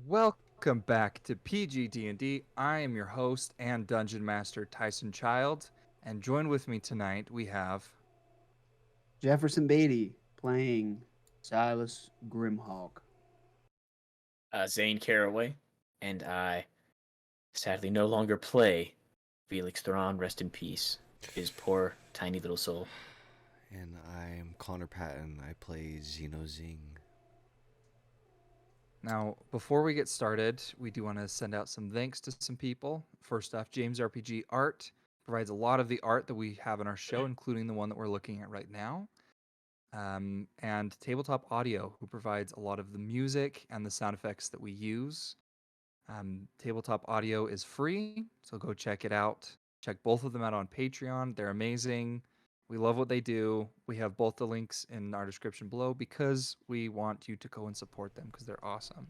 Welcome back to PG-DND. I am your host and Dungeon Master Tyson Child, and join with me tonight we have Jefferson Beatty playing Silas Grimhawk. Zane Caraway, and I sadly no longer play Vilix Thrawn, rest in peace, his poor tiny little soul. And I'm Connor Patton. I play Xeno Zing. Now, before we get started, we do want to send out some thanks to some people. First off, James RPG Art provides a lot of the art that we have in our show, including the one that we're looking at right now. And Tabletop Audio, who provides a lot of the music and the sound effects that we use. Tabletop Audio is free, so go check it out. Check both of them out on Patreon. They're amazing. We love what they do. We have both the links in our description below because we want you to go and support them because they're awesome.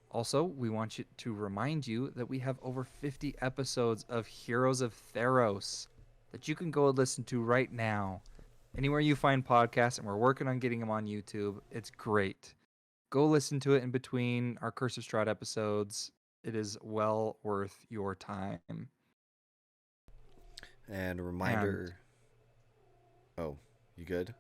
Also, we want you to remind you that we have over 50 episodes of Heroes of Theros that you can go and listen to right now. Anywhere you find podcasts, and we're working on getting them on YouTube. It's great. Go listen to it in between our Curse of Strahd episodes. It is well worth your time. And a reminder. Oh, you good?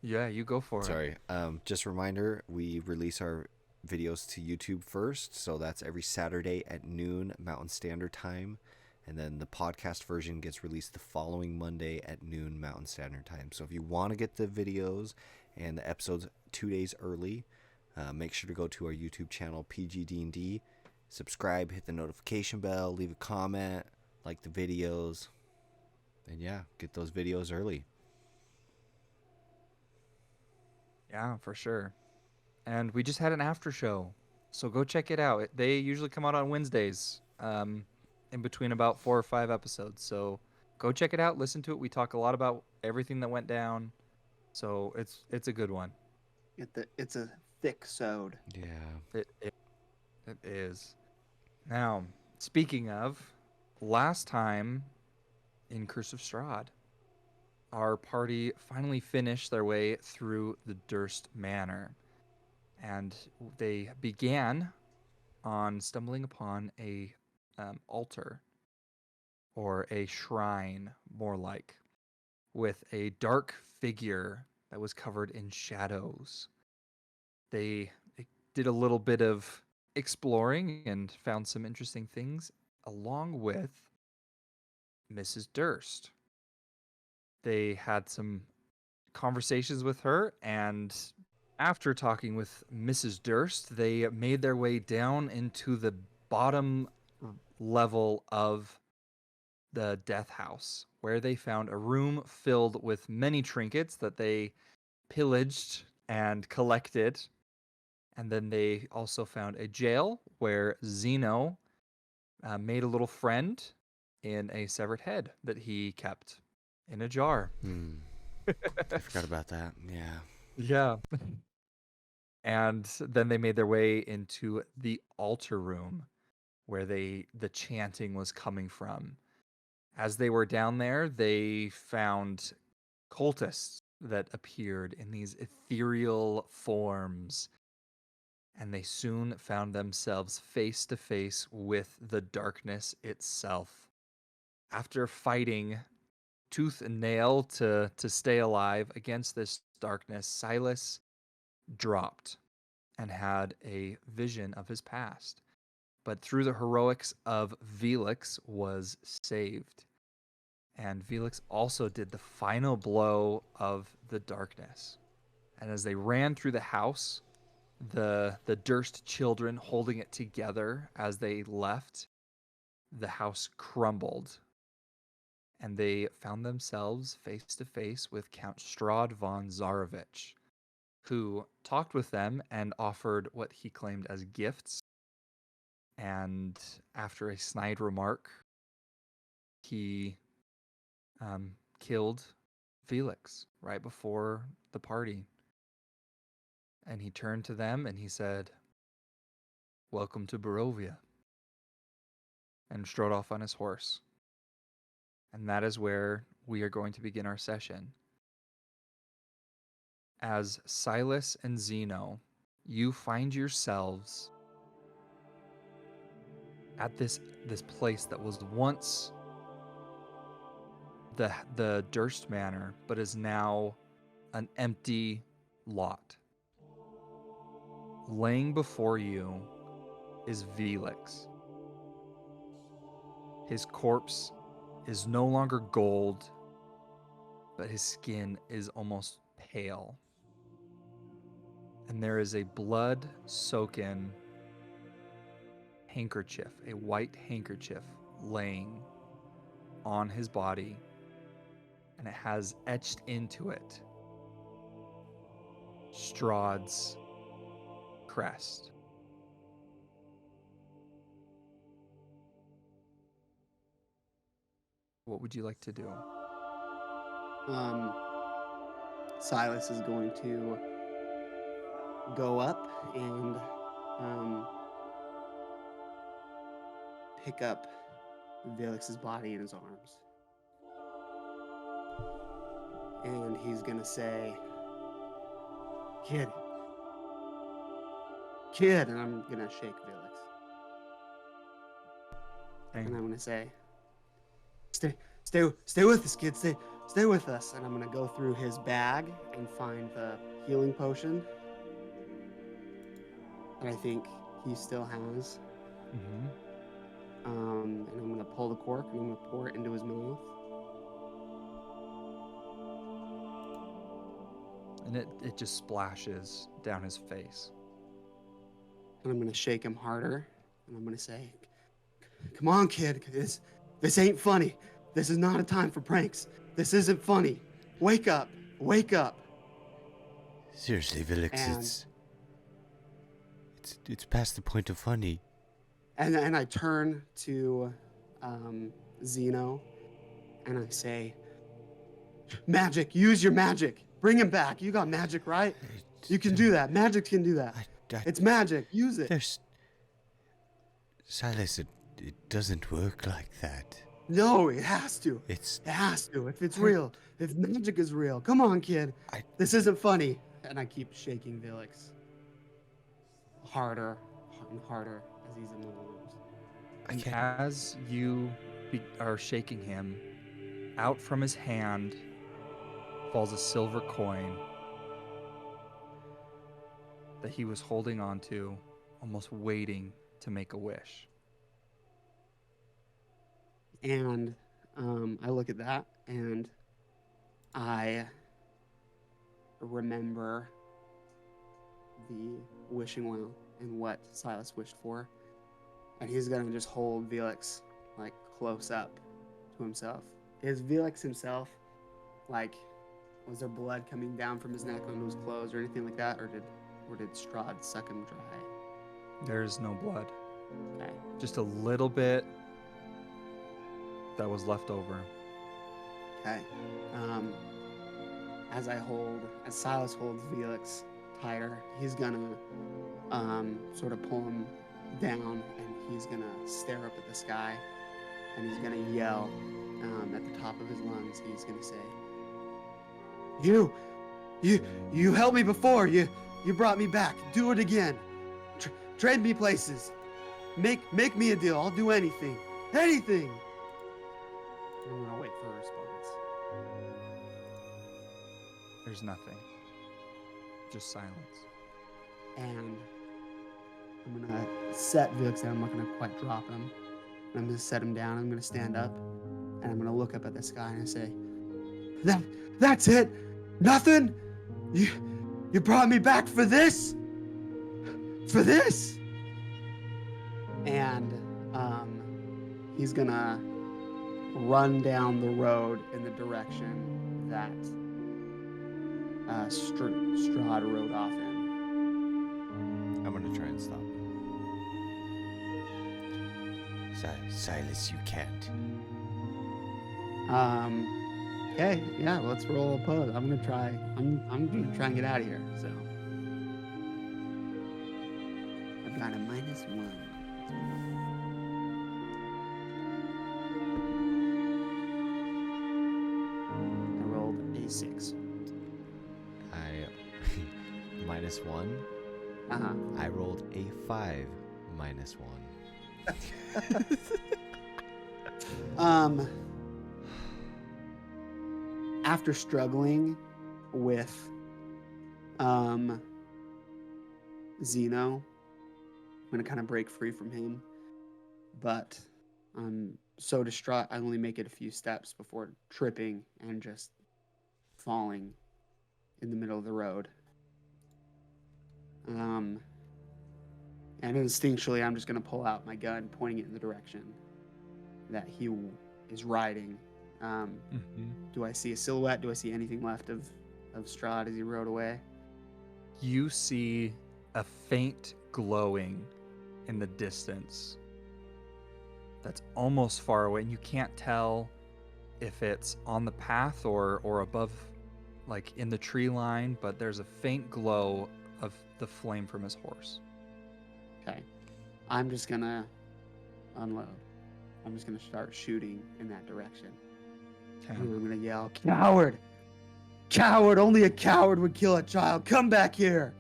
Yeah, you go for it. Sorry. Just a reminder, we release our videos to YouTube first, so that's every Saturday at noon Mountain Standard Time, and then the podcast version gets released the following Monday at noon Mountain Standard Time. So if you want to get the videos and the episodes 2 days early, make sure to go to our YouTube channel, PG-D&D, subscribe, hit the notification bell, leave a comment, like the videos, and yeah, get those videos early. Yeah, for sure. And we just had an after show, so go check it out. They usually come out on Wednesdays, in between about 4 or 5 episodes. So go check it out, listen to it. We talk a lot about everything that went down, so it's a good one. It's a thick sode. Yeah. It is. Now, speaking of, last time in Curse of Strahd, our party finally finished their way through the Durst Manor. And they began on stumbling upon a altar, or a shrine, more like, with a dark figure that was covered in shadows. They did a little bit of exploring and found some interesting things, along with Mrs. Durst. They had some conversations with her, and after talking with Mrs. Durst, they made their way down into the bottom level of the death house, where they found a room filled with many trinkets that they pillaged and collected. And then they also found a jail where Zeno made a little friend in a severed head that he kept in a jar. I forgot about that. Yeah. Yeah. And then they made their way into the altar room where the chanting was coming from. As they were down there, they found cultists that appeared in these ethereal forms, and they soon found themselves face to face with the darkness itself. After fighting tooth and nail to stay alive against this darkness, Silas dropped and had a vision of his past, but through the heroics of Vilix was saved. And Vilix also did the final blow of the darkness. And as they ran through the house, the Durst children holding it together as they left, the house crumbled. And they found themselves face to face with Count Strahd von Zarovich, who talked with them and offered what he claimed as gifts. And after a snide remark, he killed Vilix right before the party. And he turned to them and he said, "Welcome to Barovia," and strode off on his horse. And that is where we are going to begin our session. As Silas and Zeno, you find yourselves at this place that was once the Durst Manor, but is now an empty lot. Laying before you is Vilix. His corpse is no longer gold, but his skin is almost pale. And there is a blood-soaken handkerchief, a white handkerchief, laying on his body, and it has etched into it Strahd's crest. What would you like to do? Silas is going to go up and pick up Vilix's body in his arms. And he's going to say, Kid, and I'm going to shake Vilix. And I'm going to say, stay with us, kid. Stay with us. And I'm going to go through his bag and find the healing potion that I think he still has. Mm-hmm. And I'm going to pull the cork and I'm going to pour it into his mouth. And it just splashes down his face. And I'm going to shake him harder. And I'm going to say, come on, kid. This ain't funny. This is not a time for pranks. This isn't funny. Wake up. Wake up. Seriously, Vilix, it's past the point of funny. And I turn to Zeno and I say, magic, use your magic. Bring him back. You got magic, right? You can do that. Magic can do that. It's magic. Use it. Silas, it doesn't work like that. No, it has to. It has to. If it's real. If magic is real. Come on, kid. This isn't funny. And I keep shaking Vilix. Harder and harder as he's in the arms. And as you are shaking him, out from his hand falls a silver coin that he was holding on to, almost waiting to make a wish. And I look at that and I remember the wishing well and what Silas wished for. And he's going to just hold Vilix like close up to himself. Is Vilix himself, like, was there blood coming down from his neck onto his clothes or anything like that? Or did Strahd suck him dry? There's no blood. Okay. Just a little bit that was left over. Okay. As Silas holds Vilix tighter, he's gonna sort of pull him down, and he's gonna stare up at the sky, and he's gonna yell at the top of his lungs. He's gonna say, "You helped me before. You brought me back. Do it again. Trade me places. Make me a deal. I'll do anything. Anything." I'm gonna wait for a response. There's nothing. Just silence. And I'm gonna set Vilix down. I'm not gonna quite drop him. I'm gonna set him down. I'm gonna stand up, and I'm gonna look up at the sky and I say, "That's it. Nothing. You brought me back for this. For this." And he's gonna run down the road in the direction that Strahd rode off in. I'm gonna try and stop him. Silas, you can't. Okay, yeah, let's roll a pose. I'm gonna try and get out of here. So I've got a -1. I rolled a 6. -1. Uh-huh. I rolled a 5 -1. After struggling with Zeno, I'm gonna kind of break free from him, but I'm so distraught I only make it a few steps before tripping and just falling in the middle of the road. And instinctually, I'm just gonna pull out my gun, pointing it in the direction that he is riding. Do I see a silhouette? Do I see anything left of Strahd as he rode away? You see a faint glowing in the distance that's almost far away, and you can't tell if it's on the path or above, like in the tree line, but there's a faint glow of the flame from his horse. Okay. I'm just gonna unload. I'm just gonna start shooting in that direction. Okay. And I'm gonna yell, "Coward! Coward! Only a coward would kill a child! Come back here!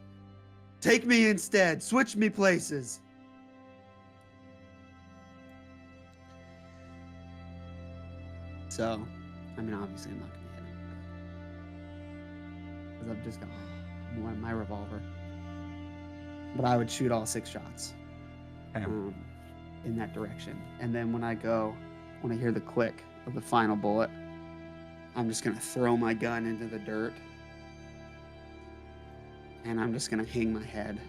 Take me instead! Switch me places!" So, I mean, obviously I'm not gonna hit him. Because I've just got my revolver. But I would shoot all 6 shots. Okay. In that direction. And then when I hear the click of the final bullet, I'm just gonna throw my gun into the dirt, and I'm just gonna hang my head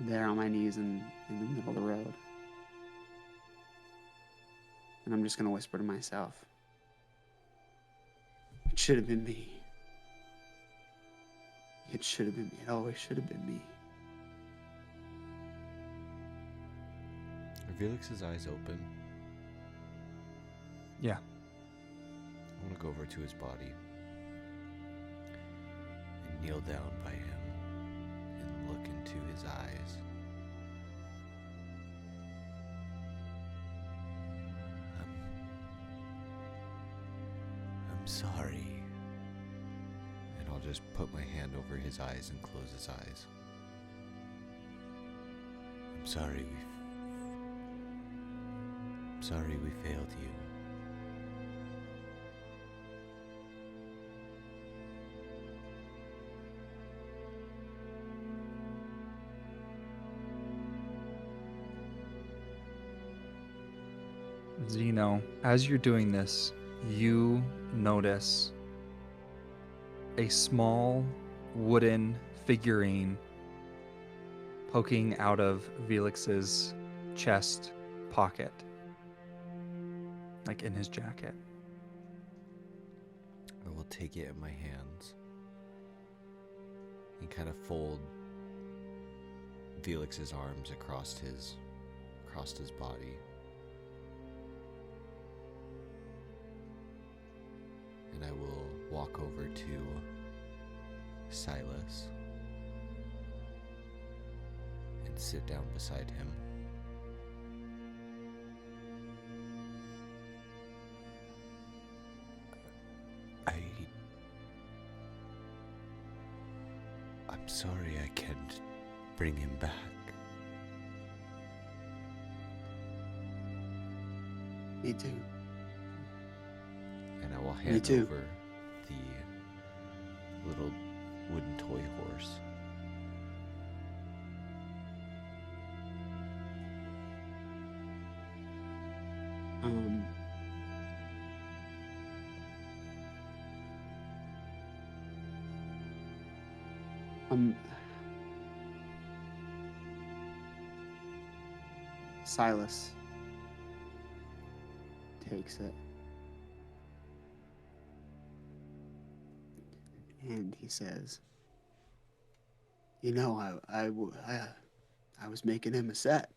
there on my knees in the middle of the road. And I'm just gonna whisper to myself, "It should have been me. It should have been me. It always should have been me." Are Vilix's eyes open? Yeah. I want to go over to his body and kneel down by him and look into his eyes. I'm sorry. And I'll just put my hand over his eyes and close his eyes. I'm sorry we failed you. Zeno, as you're doing this, you notice a small wooden figurine poking out of Vilix's chest pocket, like in his jacket. I will take it in my hands and kind of fold Vilix's arms across his body. And I will walk over to Silas and sit down beside him. I'm sorry I can't bring him back. Me too. And I will hand over the little wooden toy horse. Silas takes it. And he says, "You know, I was making him a set."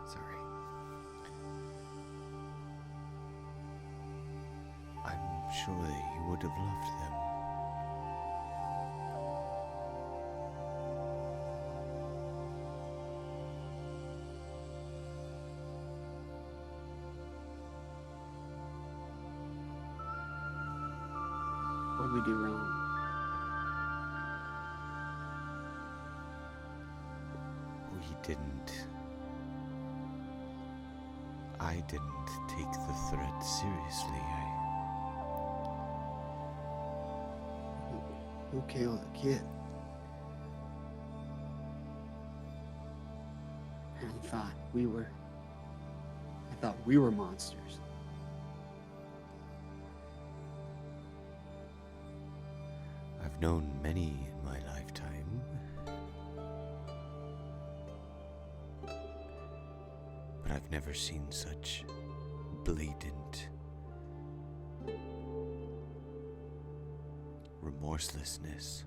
Sorry. I'm sure he would have loved them. we do wrong? We didn't. I didn't take the threat seriously. Who killed the kid? I thought we were monsters. I've known many in my lifetime. But I've never seen such blatant remorselessness.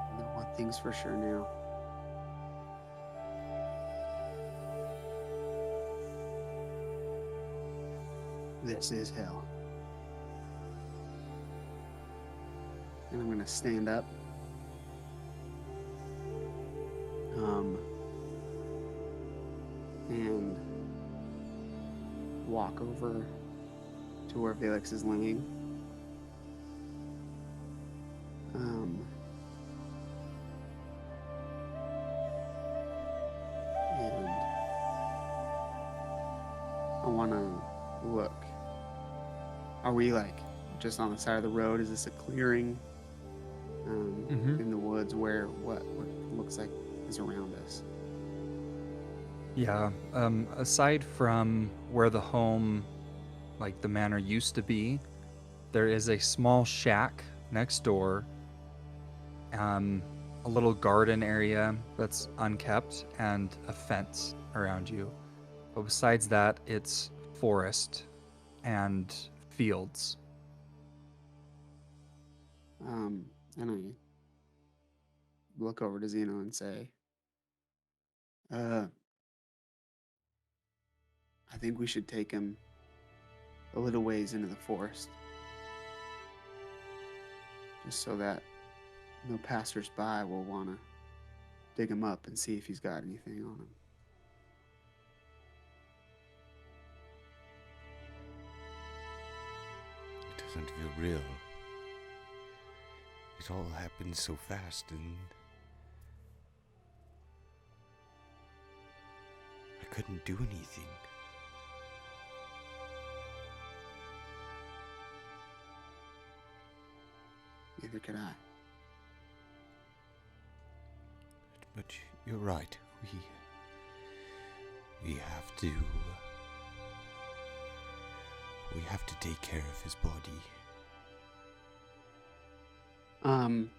I know one thing's for sure now. This is hell. And I'm gonna stand up. And walk over to where Vilix is laying. And I wanna look. Are we like just on the side of the road? Is this a clearing in the woods where what looks like is around us? Yeah. Aside from where the home, like the manor used to be, there is a small shack next door. A little garden area that's unkept and a fence around you. But besides that, it's forest and fields. And I look over to Zeno and say, I think we should take him a little ways into the forest. Just so that no passersby will want to dig him up and see if he's got anything on him. It doesn't feel real. It all happened so fast and I couldn't do anything. Neither could I. But you're right. We have to. We have to take care of his body. I'm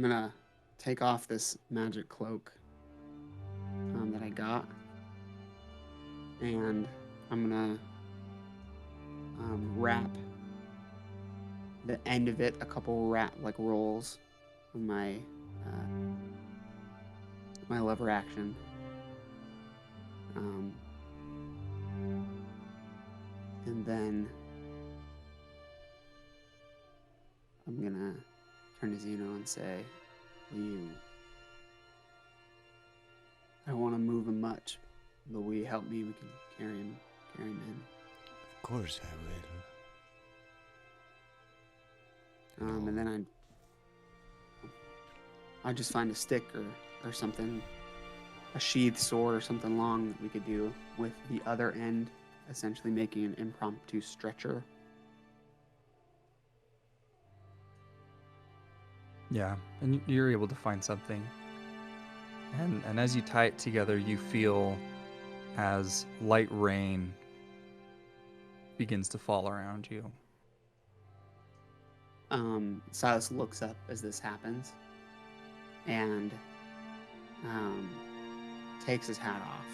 gonna take off this magic cloak that I got, and I'm gonna wrap the end of it a couple rolls of my my lever action. And then I'm gonna turn to Zeno and say, I don't want to move him much, but will you help me? We can carry him in. Of course I will. And then I'd just find a stick or something, a sheathed sword or something long that we could do with the other end, essentially making an impromptu stretcher. Yeah, and you're able to find something. And as you tie it together, you feel as light rain begins to fall around you. Silas looks up as this happens and takes his hat off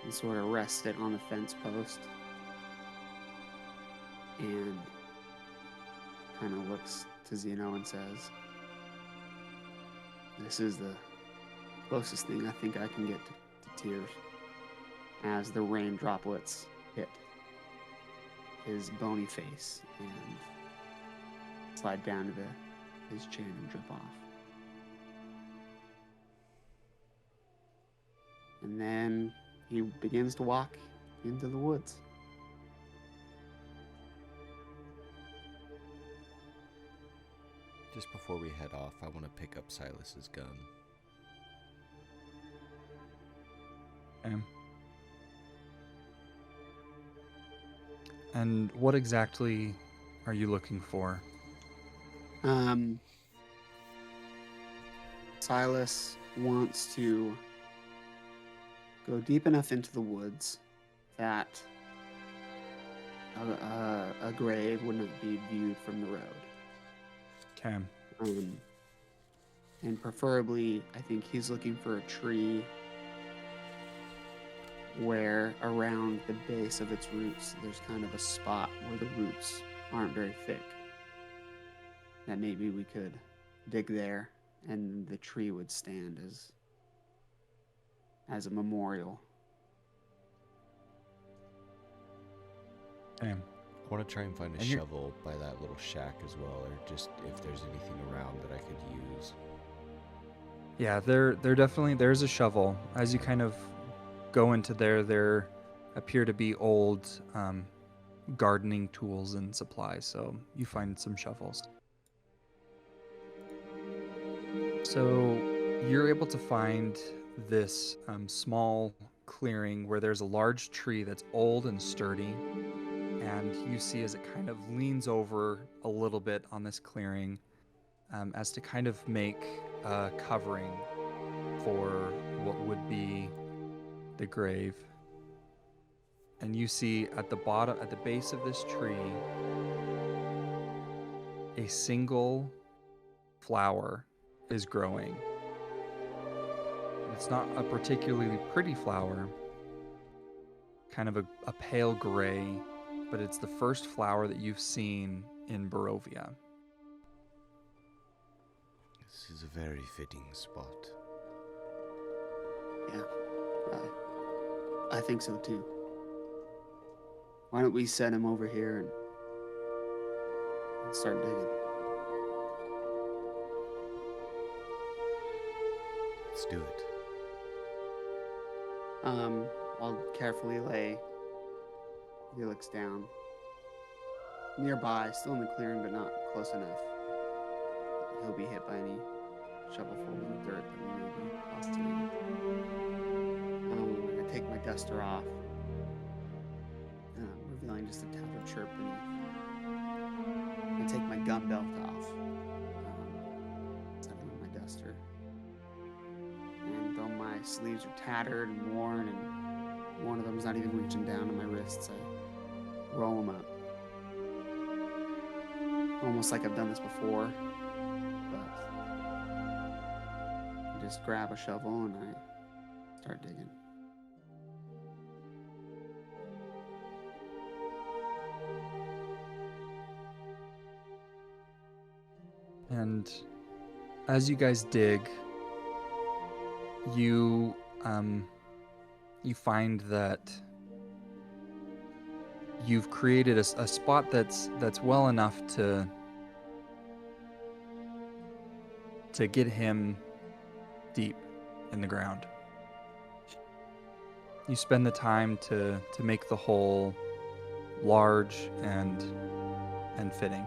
and sort of rests it on the fence post and kind of looks to Zeno and says, "This is the closest thing I think I can get to tears," as the rain droplets hit his bony face and slide down to his chin and drip off. And then he begins to walk into the woods. Just before we head off, I want to pick up Silas's gun. And what exactly are you looking for? Silas wants to go deep enough into the woods that a grave would not be viewed from the road. Okay. And preferably, I think he's looking for a tree where around the base of its roots, there's kind of a spot where the roots aren't very thick. That maybe we could dig there and the tree would stand as a memorial. Okay. I want to try and find a shovel by that little shack as well, or just if there's anything around that I could use. Yeah, there's a shovel. As you kind of go into there appear to be old gardening tools and supplies, so you find some shovels. So you're able to find this small clearing where there's a large tree that's old and sturdy, and you see as it kind of leans over a little bit on this clearing as to kind of make a covering for what would be the grave. And you see at the bottom, at the base of this tree, a single flower is growing. It's not a particularly pretty flower, kind of a pale gray, but it's the first flower that you've seen in Barovia. This is a very fitting spot. Yeah, I think so too. Why don't we send him over here and start digging? Let's do it. I'll carefully lay Vilix down nearby, still in the clearing, but not close enough. He'll be hit by any shovelfuls of dirt that we may be tossed in. I'm gonna take my duster off, revealing just a tattered shirt beneath. I'm gonna take my gun belt off, setting on my duster. And though my sleeves are tattered and worn, and one of them's not even reaching down to my wrists, I roll them up. Almost like I've done this before, but I just grab a shovel and I start digging. And as you guys dig, you find that you've created a spot that's well enough to get him deep in the ground. You spend the time to make the hole large and fitting.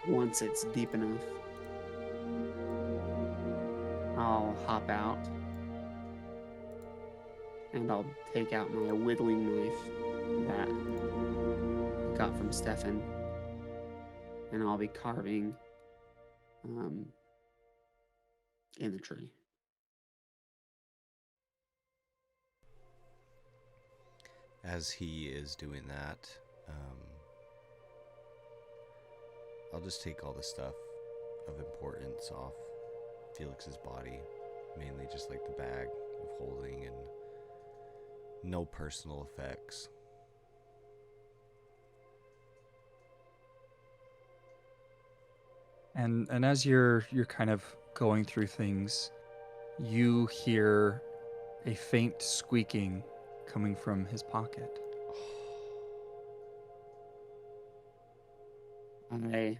Once it's deep enough, I'll hop out and I'll take out my whittling knife that I got from Stefan, and I'll be carving in the tree. As he is doing that, I'll just take all the stuff of importance off Felix's body, mainly just like the bag of holding and no personal effects. And as you're kind of going through things, you hear a faint squeaking coming from his pocket. I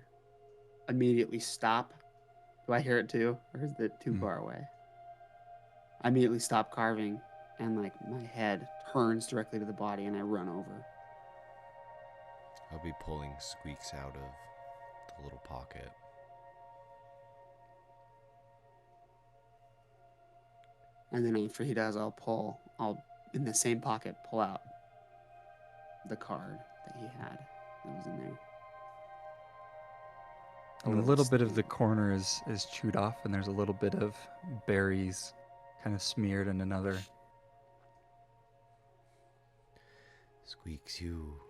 immediately stop. Do I hear it too, or is it too far away? I immediately stop carving, and like my head turns directly to the body, and I run over. I'll be pulling Squeaks out of the little pocket. And then after he does, I'll in the same pocket pull out the card that he had that was in there. And a little bit of the corner is chewed off, and there's a little bit of berries kind of smeared in another. Squeaks, you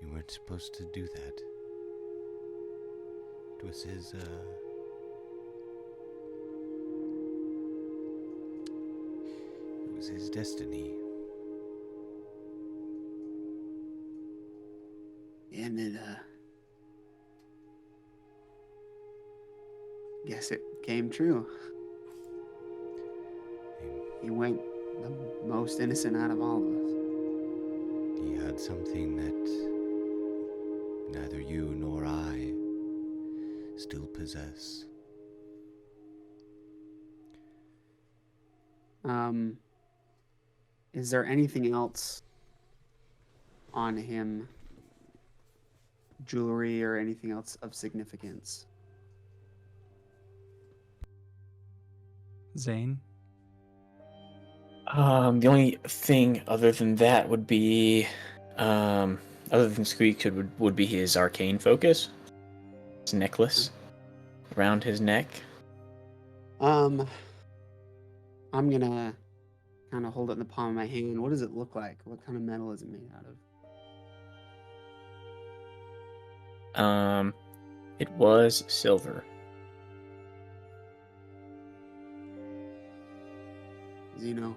weren't supposed to do that. It was his, it was his destiny. And it, guess it came true. He went the most innocent out of all of us. He had something that neither you nor I still possess. Is there anything else on him? Jewelry or anything else of significance? Zane? The only thing other than that would be, other than Squeak, would be his arcane focus. His necklace around his neck. I'm gonna kind of hold it in the palm of my hand. What does it look like? What kind of metal is it made out of? It was silver. Zeno.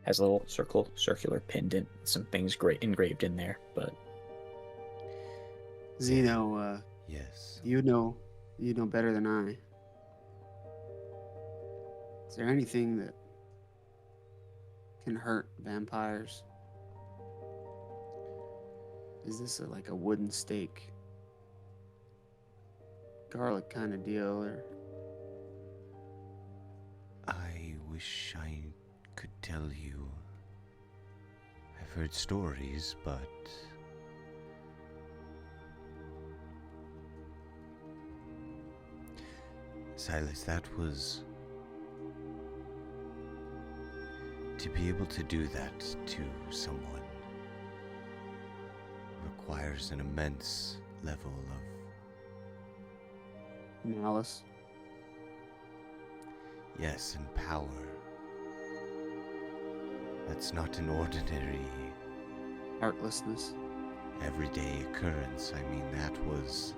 Has a little circular pendant, some things engraved in there, but Zeno, Yes. you know better than I. Is there anything that can hurt vampires? Is this like a wooden stake, garlic kind of deal, or? I wish I could tell you. I've heard stories, but Silas, that was to be able to do that to someone requires an immense level of Malice. yes, and power. That's not an ordinary Heartlessness. everyday occurrence. I mean, that was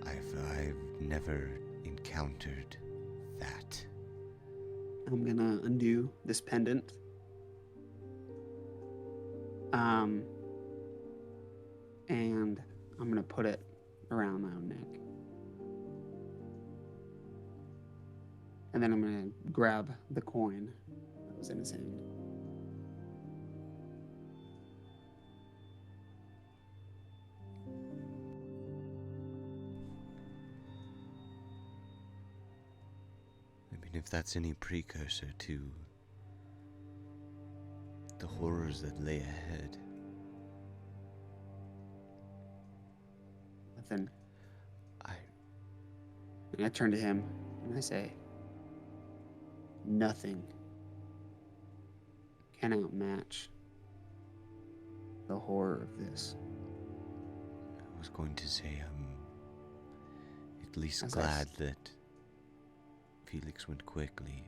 I've never encountered that. I'm gonna undo this pendant. And I'm gonna put it around my own neck. And then I'm gonna grab the coin that was in his hand. I mean, if that's any precursor to the horrors that lay ahead. But then I turn to him and I say, nothing can outmatch the horror of this. I was going to say, I'm at least As glad that Felix went quickly.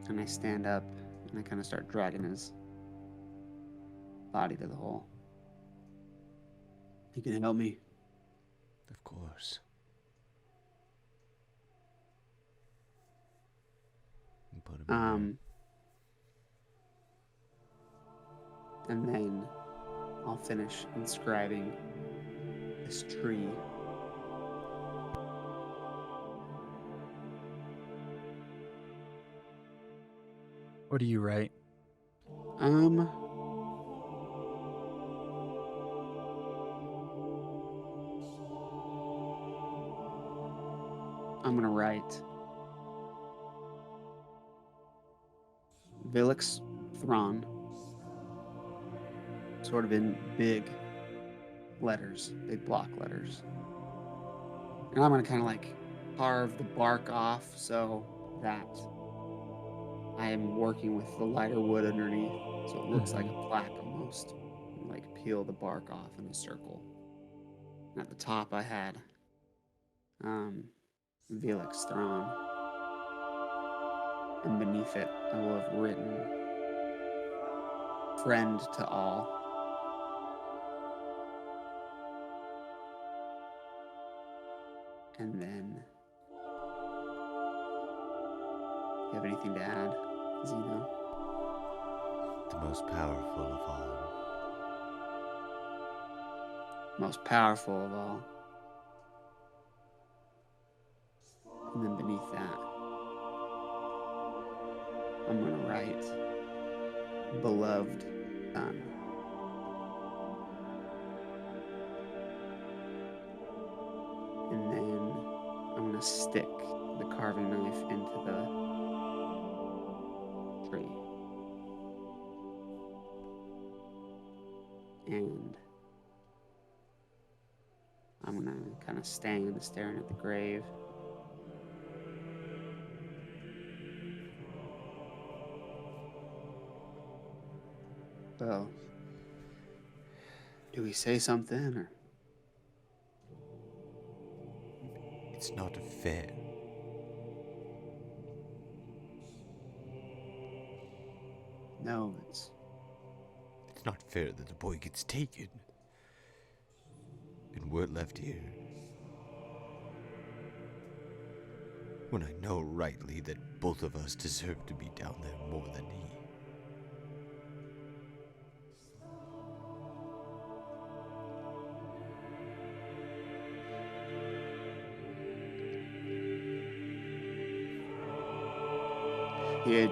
And I stand up and I kind of start dragging his body to the hole. You can help me? Of course. And put him in And then I'll finish inscribing this tree. What do you write? I'm gonna write Vilix Thrawn, sort of in big letters, big block letters. And I'm gonna kind of like carve the bark off so that I am working with the lighter wood underneath, so it looks like a plaque almost. And like peel the bark off in a circle. And at the top I had Vilix Thrawn. And beneath it I will have written friend to all. And then, you have anything to add, Zeno? The most powerful of all. Most powerful of all. And then beneath that, I'm going to write beloved son. And then I'm going to stick the carving knife into the tree. And I'm going to kind of stand staring at the grave. Well, do we say something or? It's not fair. No, it's not fair that the boy gets taken. And we're left here. When I know rightly that both of us deserve to be down there more than he. Yeah,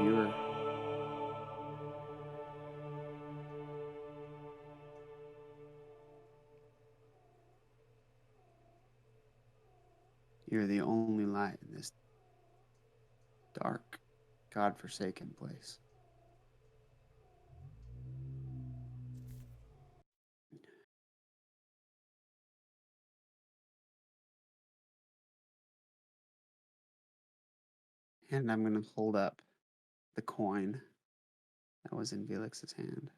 you're the only light in this dark, God-forsaken place. And I'm going to hold up the coin that was in Vilix's hand.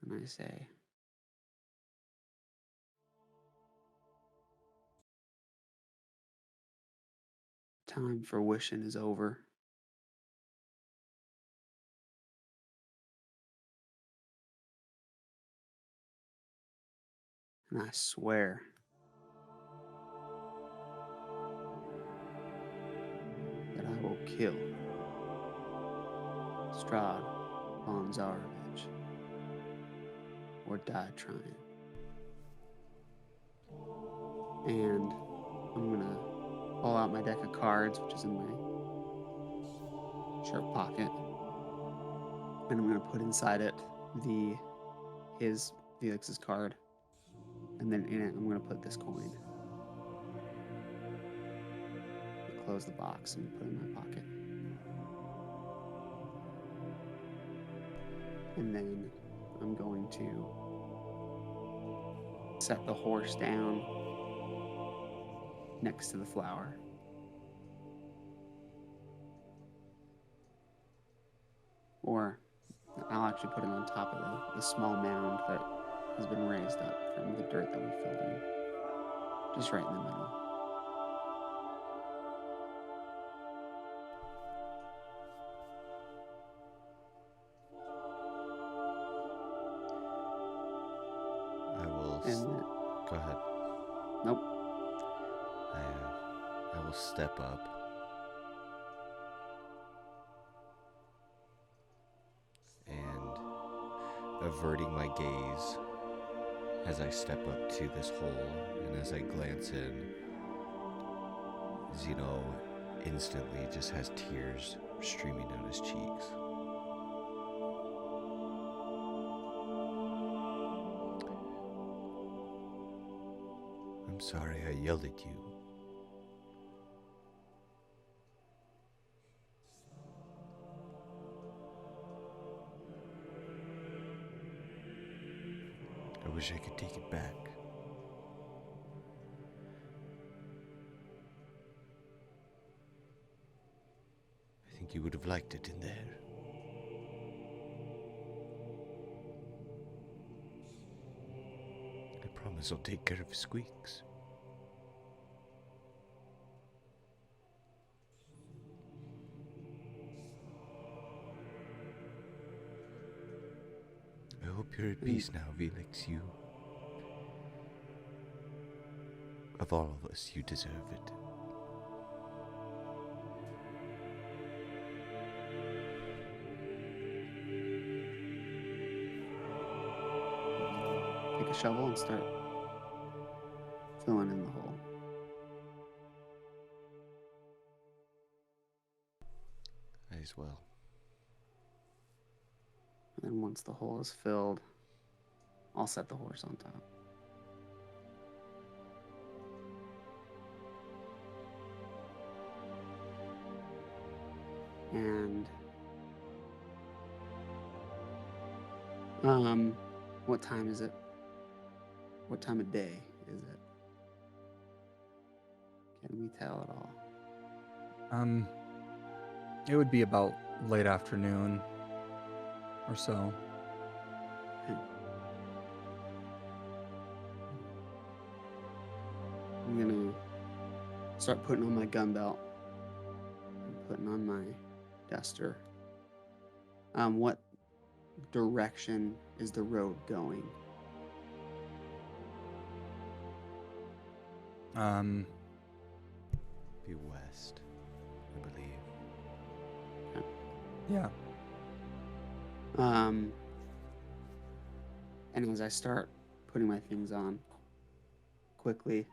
And I say, time for wishing is over. And I swear that I will kill Strahd von Zarovich or die trying. And I'm going to pull out my deck of cards, which is in my shirt pocket. And I'm going to put inside it Vilix's card. And then in it, I'm going to put this coin. Close the box and put it in my pocket. And then I'm going to set the horse down next to the flower. Or I'll actually put it on top of the small mound that has been raised up from the dirt that we filled in. Just right in the middle. Go ahead. Nope. I will step up and averting my gaze as I step up to this hole, and as I glance in, Zeno instantly just has tears streaming down his cheeks. I'm sorry I yelled at you. I wish I could take it back. I think you would have liked it in there. I promise I'll take care of Squeaks. I hope you're at peace now, Vilix. You... Of all of us, you deserve it. Take a shovel and start filling in the hole. As well. And then once the hole is filled, I'll set the horse on top. And what time is it? What time of day is it? Can we tell at all? It would be about late afternoon or so. I'm gonna start putting on my gun belt and putting on my duster. What direction is the road going? Be west, I believe. Yeah. And as I start putting my things on quickly,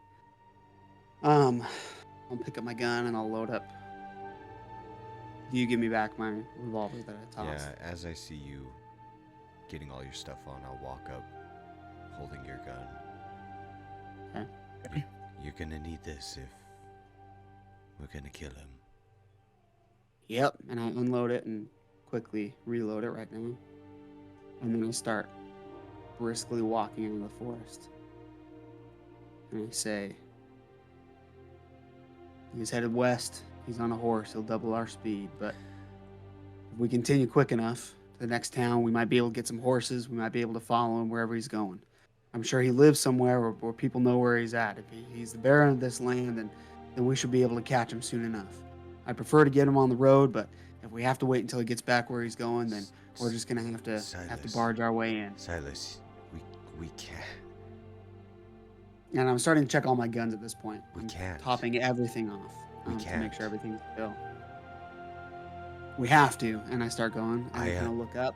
I'll pick up my gun and I'll load up. Do you give me back my revolver that I tossed? Yeah, as I see you getting all your stuff on, I'll walk up holding your gun. Okay. You're gonna need this if we're gonna kill him. Yep. And I unload it and quickly reload it right now. And then I start briskly walking into the forest. And I say, he's headed west. He's on a horse. He'll double our speed. But if we continue quick enough to the next town, we might be able to get some horses. We might be able to follow him wherever he's going. I'm sure he lives somewhere where people know where he's at. If he's the baron of this land, then we should be able to catch him soon enough. I prefer to get him on the road, but if we have to wait until he gets back where he's going, then we're just gonna have to barge our way in. Silas, we can't. And I'm starting to check all my guns at this point. We I'm can't. topping everything off We to can't. make sure everything's still. We have to. And I start going. And I kind of look up.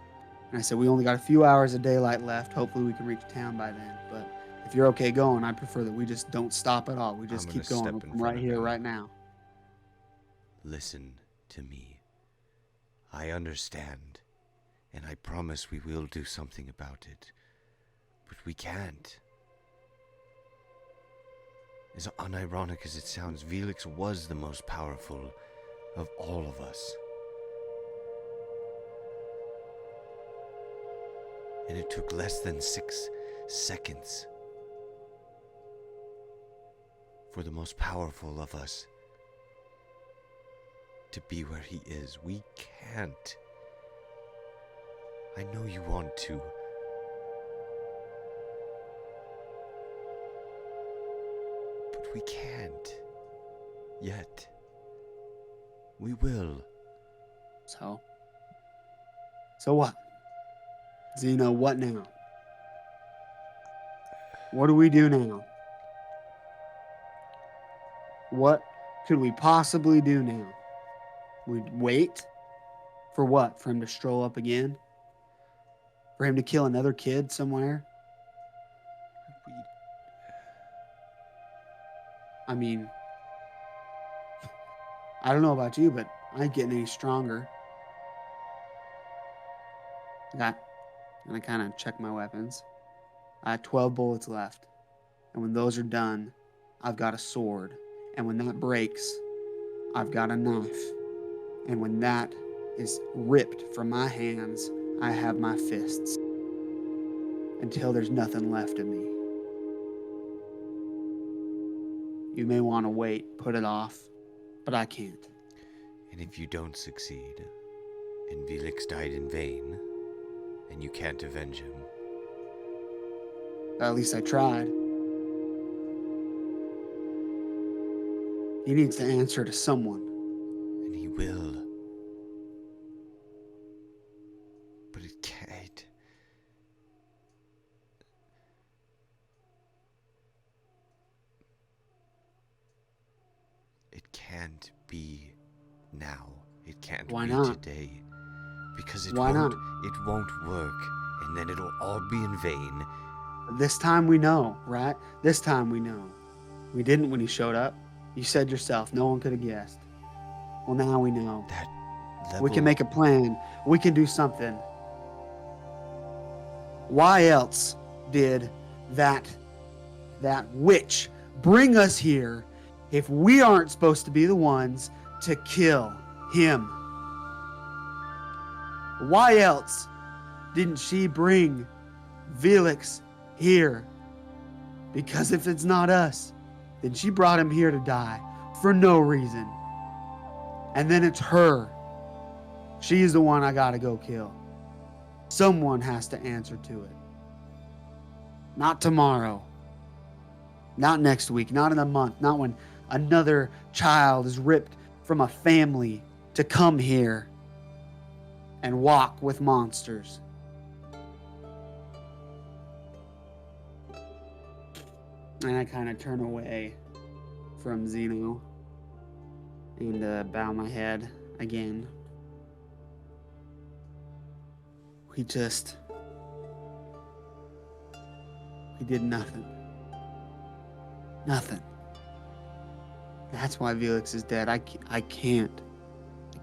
And I said, we only got a few hours of daylight left. Hopefully we can reach town by then. But if you're okay going, I prefer that we just don't stop at all. We just keep going. We'll come right here, right now. Listen to me. I understand. And I promise we will do something about it. But we can't. As unironic as it sounds, Vilix was the most powerful of all of us. And it took less than 6 seconds for the most powerful of us to be where he is. We can't. I know you want to. But we can't. Yet. We will. So what? Zeno, what now? What do we do now? What could we possibly do now? We'd wait for what? For him to stroll up again? For him to kill another kid somewhere? I mean, I don't know about you, but I ain't getting any stronger. And I kind of check my weapons. I had 12 bullets left. And when those are done, I've got a sword. And when that breaks, I've got a knife. And when that is ripped from my hands, I have my fists. Until there's nothing left of me. You may want to wait, put it off, but I can't. And if you don't succeed, and Vilix died in vain, and you can't avenge him, At least I tried. He needs to answer to someone. and he will. But it can't. It can't be now. It can't Why be not? today. Because Why not? it won't work, and then it'll all be in vain. This time we know, right? This time we know. We didn't when he showed up. You said yourself, no one could have guessed. Well, now we know. That level, We can make a plan. We can do something. Why else did that witch bring us here if we aren't supposed to be the ones to kill him? Why else didn't she bring Vilix here? Because if it's not us, then she brought him here to die for no reason. And then it's her. She's the one I gotta go kill. Someone has to answer to it. Not tomorrow. Not next week. Not in a month. Not when another child is ripped from a family to come here and walk with monsters. And I kind of turn away from Zeno and bow my head again. He did nothing. Nothing. That's why Vilix is dead. I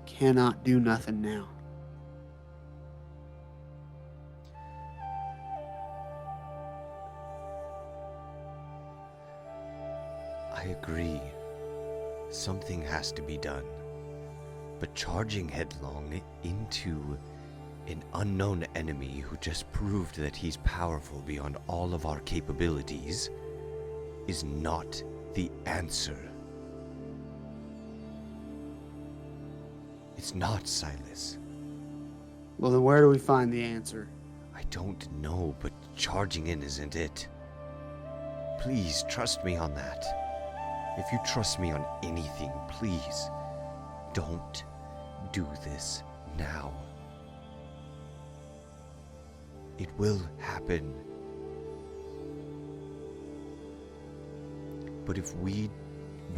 cannot do nothing now. I agree. Something has to be done. But charging headlong into an unknown enemy who just proved that he's powerful beyond all of our capabilities is not the answer. It's not, Silas. Well, then where do we find the answer? I don't know, but charging in isn't it. Please trust me on that. If you trust me on anything, please don't do this now. It will happen. But if we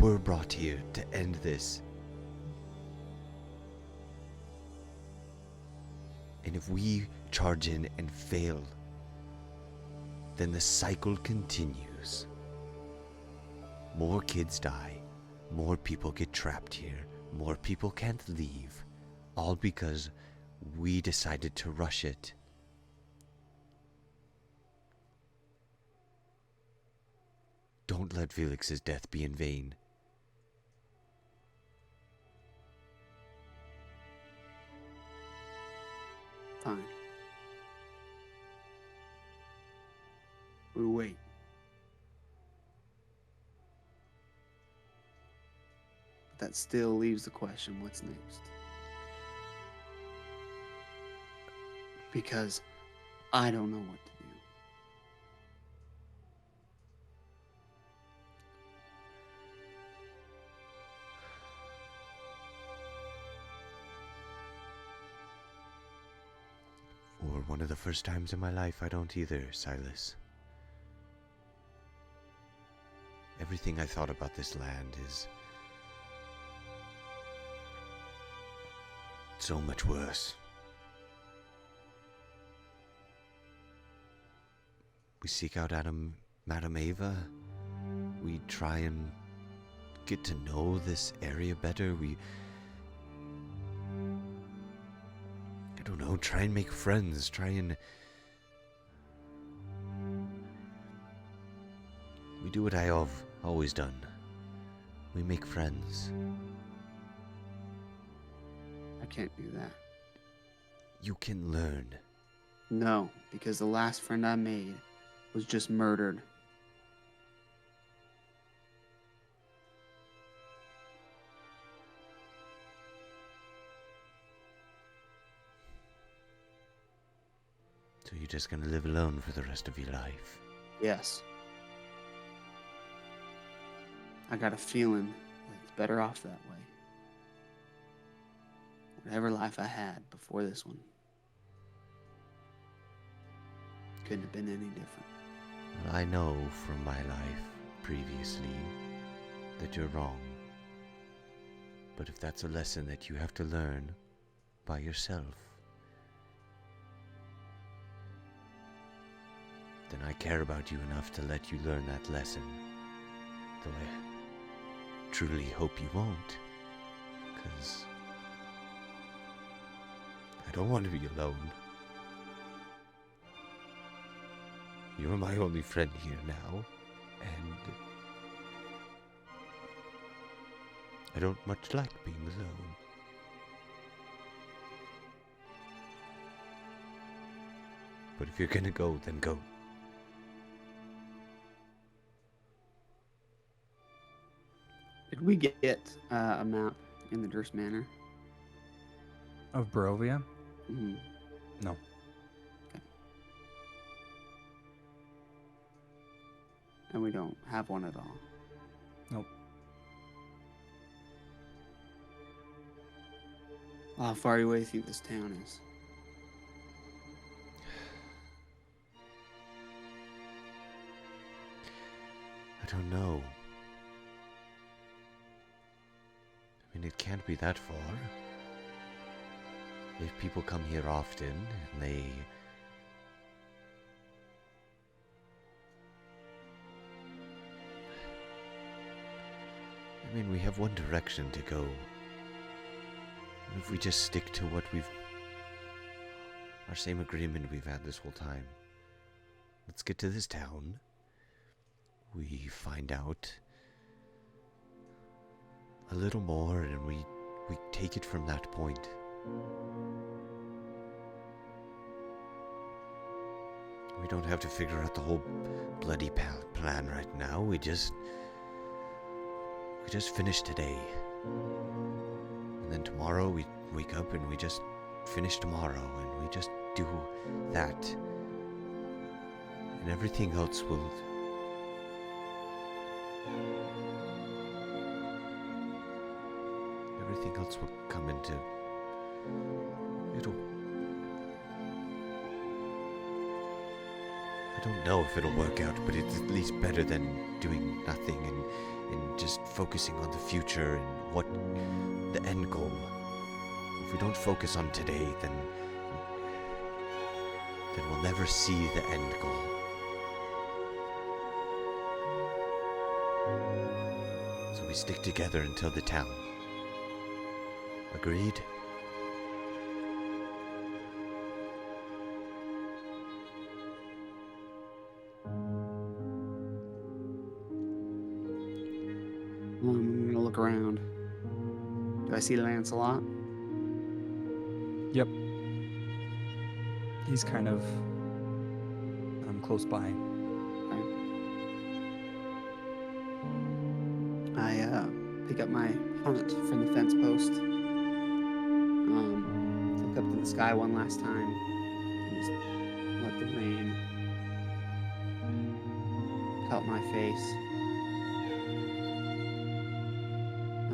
were brought here to end this, and if we charge in and fail, then the cycle continues. More kids die, more people get trapped here, more people can't leave, all because we decided to rush it. Don't let Vilix's death be in vain. Fine. We wait. But that still leaves the question, what's next? Because I don't know what to do. For one of the first times in my life, I don't either, Silas. Everything I thought about this land is so much worse. We seek out Madame Ava. We try and get to know this area better. I don't know, try and make friends. We do what I have always done. We make friends. I can't do that. You can learn. No, because the last friend I made was just murdered. So you're just gonna live alone for the rest of your life? Yes. I got a feeling that it's better off that way. Whatever life I had before this one couldn't have been any different. Well, I know from my life previously that you're wrong. But if that's a lesson that you have to learn by yourself, then I care about you enough to let you learn that lesson. Though I truly hope you won't, 'cause I don't want to be alone. You're my only friend here now, and I don't much like being alone. But if you're gonna go, then go. Did we get a map in the Durst Manor? Of Barovia? Mm-hmm. No. Okay. And we don't have one at all. Nope. How far away do you think this town is? I don't know. I mean, it can't be that far. If people come here often, and they... I mean, we have one direction to go. And if we just stick to what our same agreement we've had this whole time. Let's get to this town. We find out a little more, and we take it from that point. We don't have to figure out the whole bloody plan right now. We just finish today. And then tomorrow we wake up and we just finish tomorrow, and we just do that. And everything else will... Everything else will come into... I don't know if it'll work out, but it's at least better than doing nothing and just focusing on the future and what the end goal. If we don't focus on today, then we'll never see the end goal. So we stick together until the town. Agreed? I'm gonna look around. Do I see Lancelot? Yep. He's kind of close by. I pick up my helmet from the fence post. Look up to the sky one last time. And just let the rain help my face.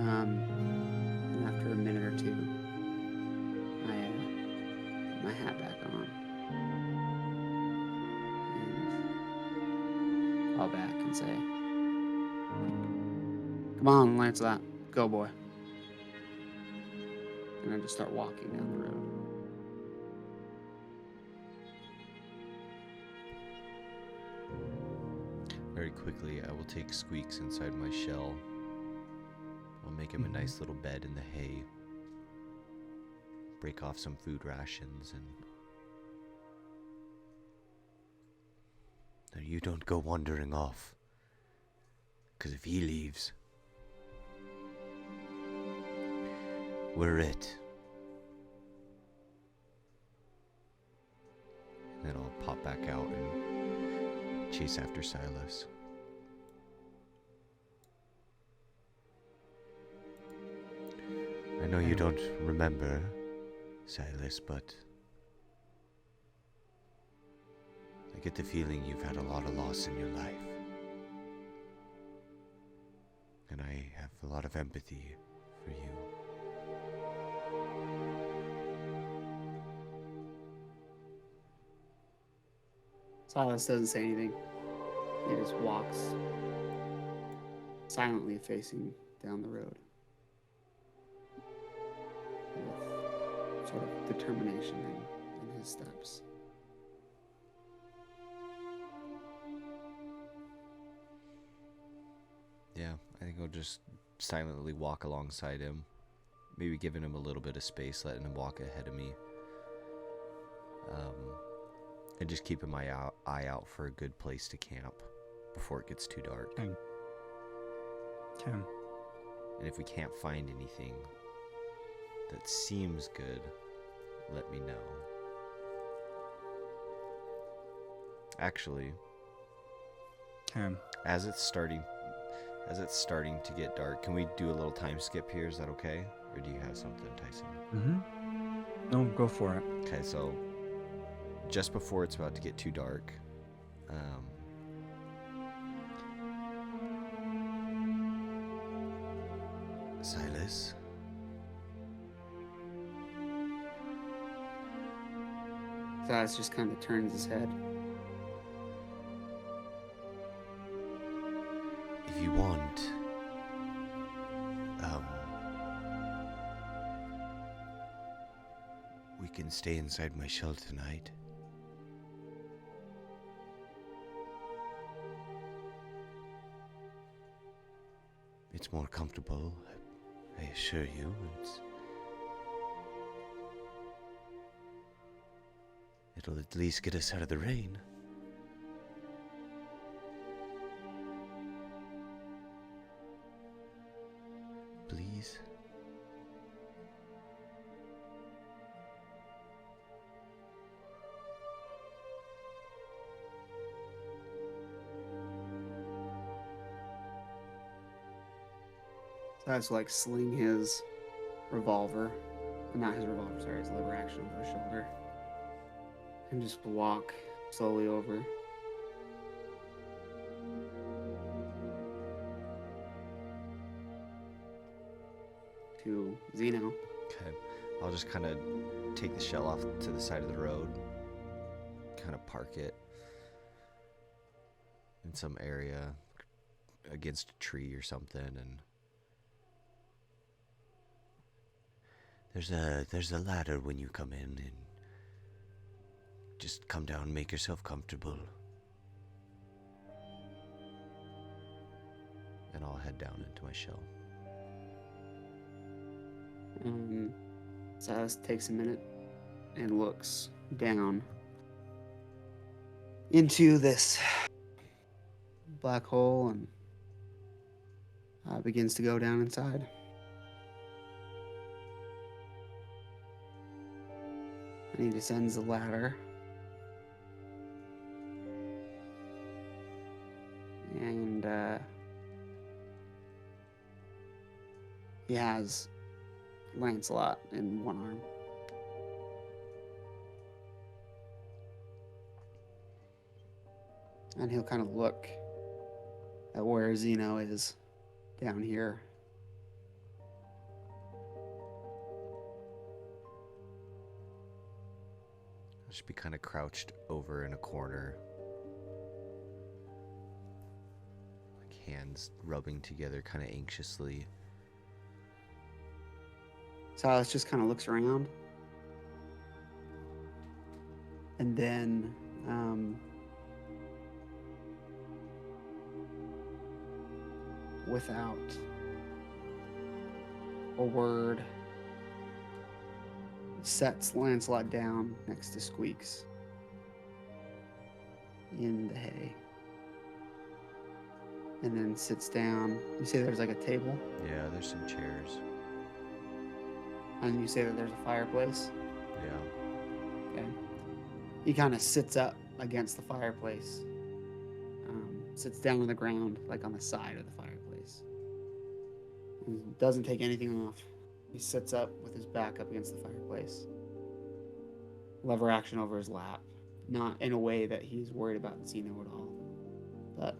And after a minute or two, I put my hat back on. And call back and say, "Come on, Lancelot, go, boy." And I just start walking down the road. quickly, I will take Squeaks inside my shell. I'll make him a nice little bed in the hay. Break off some food rations and... Now you don't go wandering off. Because if he leaves, we're it. Then I'll pop back out and chase after Silas. I know you don't remember, Silas, but I get the feeling you've had a lot of loss in your life. And I have a lot of empathy for you. Silas doesn't say anything. He just walks silently facing down the road with sort of determination in his steps. Yeah, I think I'll just silently walk alongside him. Maybe giving him a little bit of space, letting him walk ahead of me. And just keeping my eye out for a good place to camp before it gets too dark. Okay. And if we can't find anything that seems good, let me know. Actually, as it's starting to get dark, can we do a little time skip here? Is that okay? Or do you have something, Tyson? No, go for it. Okay, so just before it's about to get too dark, Silas? Silas just kind of turns his head. If you want, we can stay inside my shell tonight. It's more comfortable, I assure you. It'll at least get us out of the rain. Please? Silas like sling his revolver, not his revolver, sorry, his lever action over his shoulder, and just walk slowly over. To Zeno. Okay. I'll just kind of take the shell off to the side of the road, kind of park it in some area against a tree or something, and there's a ladder when you come in, and just come down and make yourself comfortable. And I'll head down into my shell. Silas takes a minute and looks down into this black hole and begins to go down inside. And he descends the ladder. And he has Lancelot in one arm. And he'll kind of look at where Zeno is down here. I'll just be kind of crouched over in a corner, like hands rubbing together kind of anxiously. Silas just kind of looks around. And then without a word, sets Lancelot down next to Squeaks in the hay. And then sits down. You say there's like a table? Yeah, there's some chairs. And you say that there's a fireplace? Yeah. Okay. He kind of sits up against the fireplace. Sits down on the ground, like on the side of the fireplace. And doesn't take anything off. He sits up with his back up against the fireplace. Lever action over his lap. Not in a way that he's worried about Zeno at all. But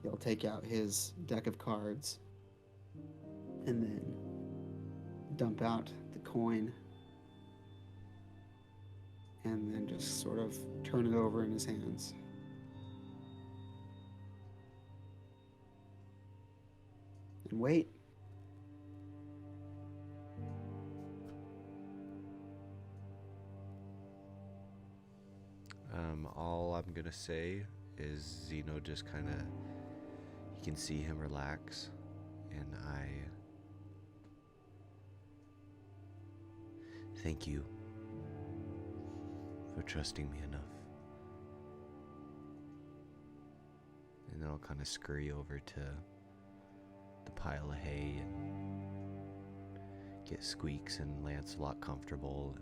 he'll take out his deck of cards and then dump out the coin and then just sort of turn it over in his hands. And wait. All I'm gonna say is Zeno just kind of, you can see him relax, and I thank you for trusting me enough. And then I'll kind of scurry over to the pile of hay and get Squeaks and Lancelot comfortable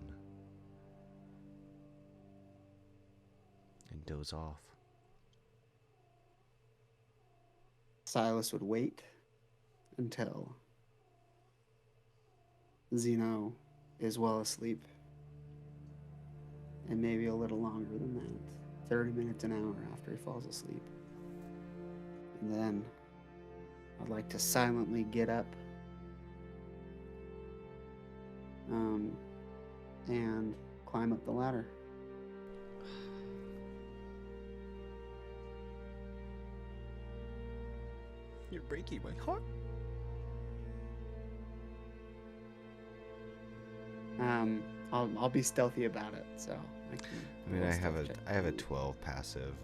and doze off. Silas would wait until Zeno is well asleep, and maybe a little longer than that, 30 minutes, an hour after he falls asleep. And then I'd like to silently get up and climb up the ladder. You're breaking my heart. I'll be stealthy about it, so I mean, I have a 12 passive.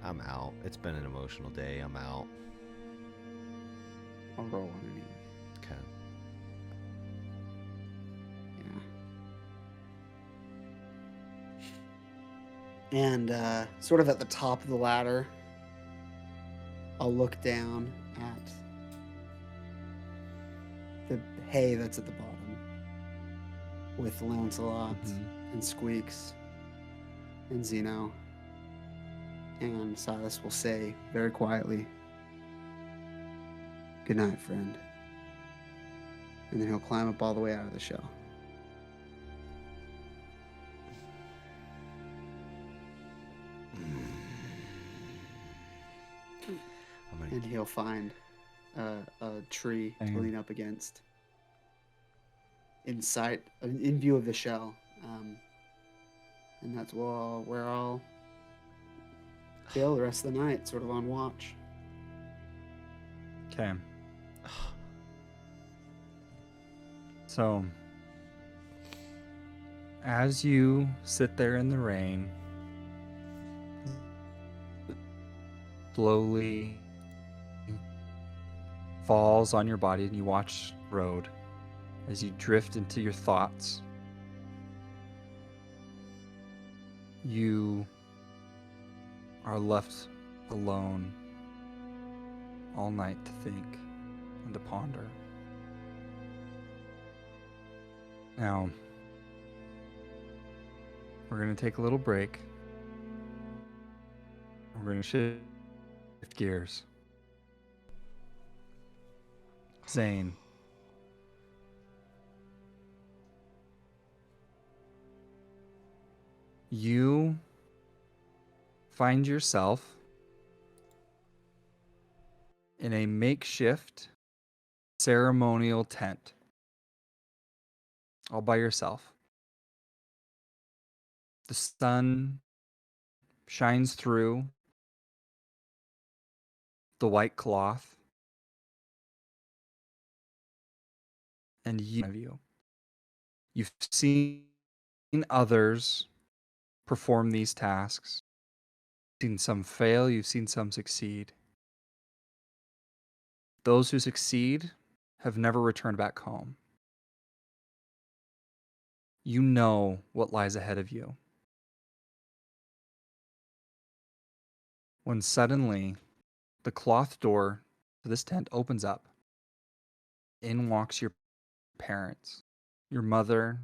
I'm out. It's been an emotional day. I'm out. I'll roll underneath. Okay. Yeah. And sort of at the top of the ladder, I'll look down at the hay that's at the bottom with Lancelot and Squeaks and Zeno. And Silas will say very quietly, "Good night, friend." And then he'll climb up all the way out of the shell. And he'll find a tree to lean up against in sight, in view of the shell. And that's where I'll chill the rest of the night, sort of on watch. Okay. So, as you sit there in the rain, slowly falls on your body, and you watch the road as you drift into your thoughts. You are left alone all night to think and to ponder. Now, we're going to take a little break. We're going to shift gears. Zane, you find yourself in a makeshift ceremonial tent, all by yourself. The sun shines through the white cloth, and you've seen others perform these tasks. You've seen some fail, you've seen some succeed. those who succeed have never returned back home. You know what lies ahead of you. When suddenly the cloth door to this tent opens up, in walks your parents. Your mother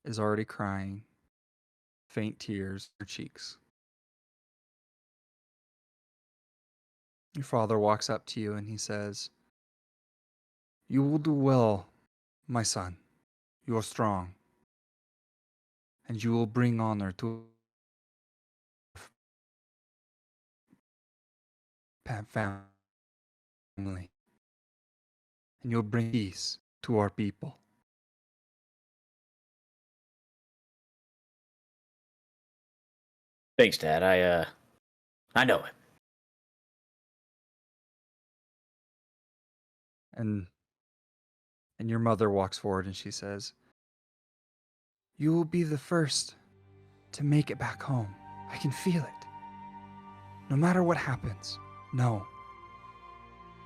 is already crying, faint tears in her cheeks. Your father walks up to you and he says, "You will do well, my son. You are strong. And you will bring honor to family. And you'll bring peace to our people." Thanks, Dad. I know it. And your mother walks forward and she says, "You will be the first to make it back home. I can feel it. No matter what happens, know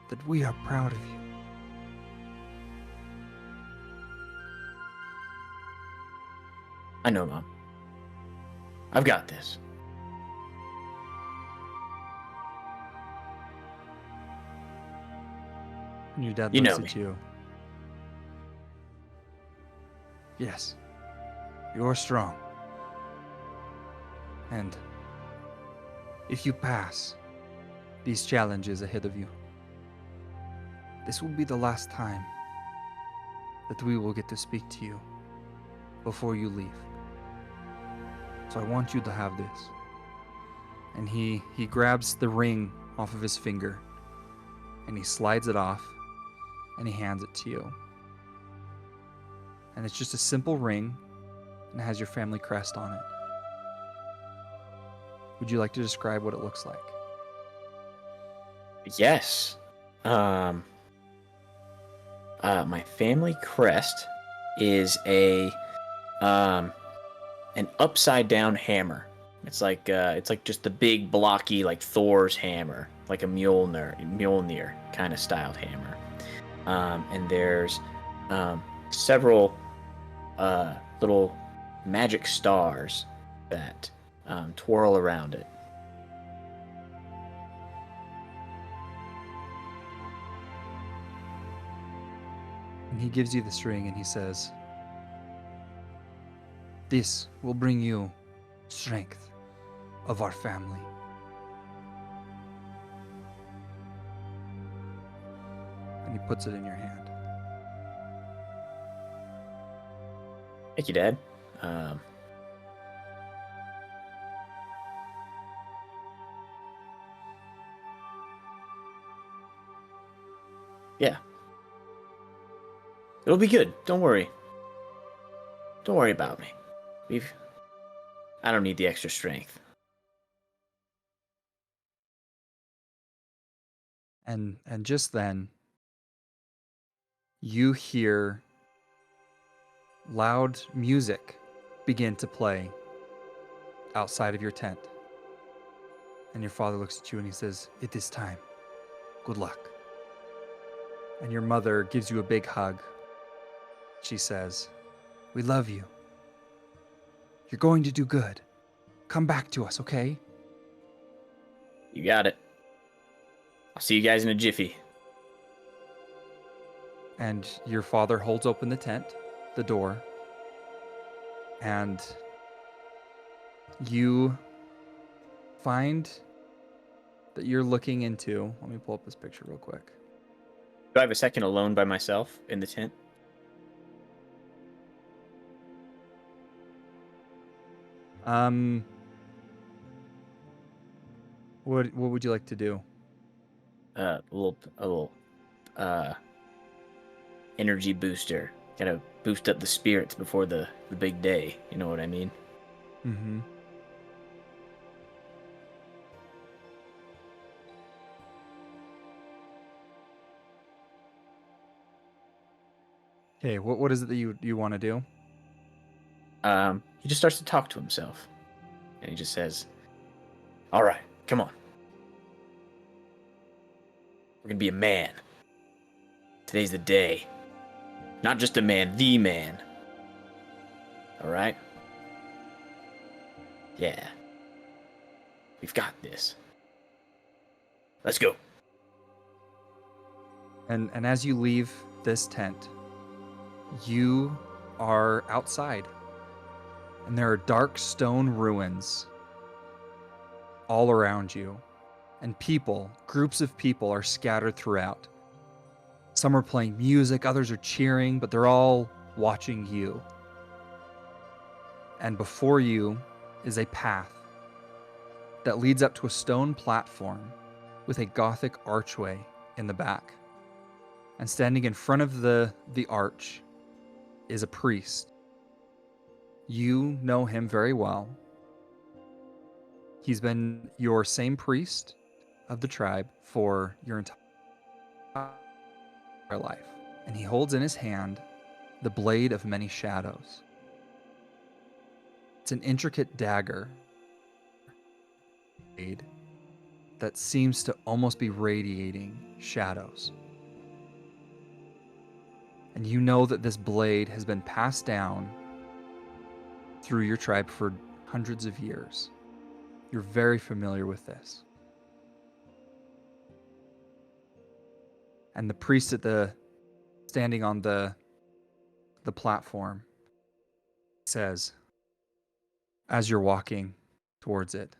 that we are proud of you." I know, Mom. I've got this. And your dad You looks know at me. you. "Yes, you're strong. And if you pass these challenges ahead of you, this will be the last time that we will get to speak to you before you leave. So I want you to have this." And he grabs the ring off of his finger and he slides it off and he hands it to you. And it's just a simple ring and it has your family crest on it. Would you like to describe what it looks like? Yes. My family crest is an upside down hammer. It's like just the big blocky like Thor's hammer, like a Mjolnir kind of styled hammer. And there's several little magic stars that twirl around it. And he gives you this ring and he says, "This will bring you strength of our family." And he puts it in your hand. Thank you, Dad. Yeah. It'll be good. Don't worry. Don't worry about me. I don't need the extra strength. And just then, you hear loud music begin to play outside of your tent. And your father looks at you and he says, "It is time. Good luck." And your mother gives you a big hug. She says, "We love you. You're going to do good. Come back to us, okay?" You got it. I'll see you guys in a jiffy. And your father holds open the tent, the door, and you find that you're looking into. Let me pull up this picture real quick. Do I have a second alone by myself in the tent? What would you like to do? A little energy booster. Gotta boost up the spirits before the big day. You know what I mean? Mm-hmm. Okay, what is it that you want to do? He just starts to talk to himself. And he just says, "All right, come on. We're gonna be a man. Today's the day. Not just a man, the man. Alright? Yeah. We've got this. Let's go. And as you leave this tent, you are outside. And there are dark stone ruins all around you. And people, groups of people, are scattered throughout. Some are playing music, others are cheering, but they're all watching you. And before you is a path that leads up to a stone platform with a Gothic archway in the back. And standing in front of the arch is a priest. You know him very well. He's been your same priest of the tribe for your entire life. And he holds in his hand the Blade of Many Shadows. It's an intricate dagger that seems to almost be radiating shadows. And you know that this blade has been passed down through your tribe for hundreds of years. You're very familiar with this. And the priest standing on the platform says, as you're walking towards it,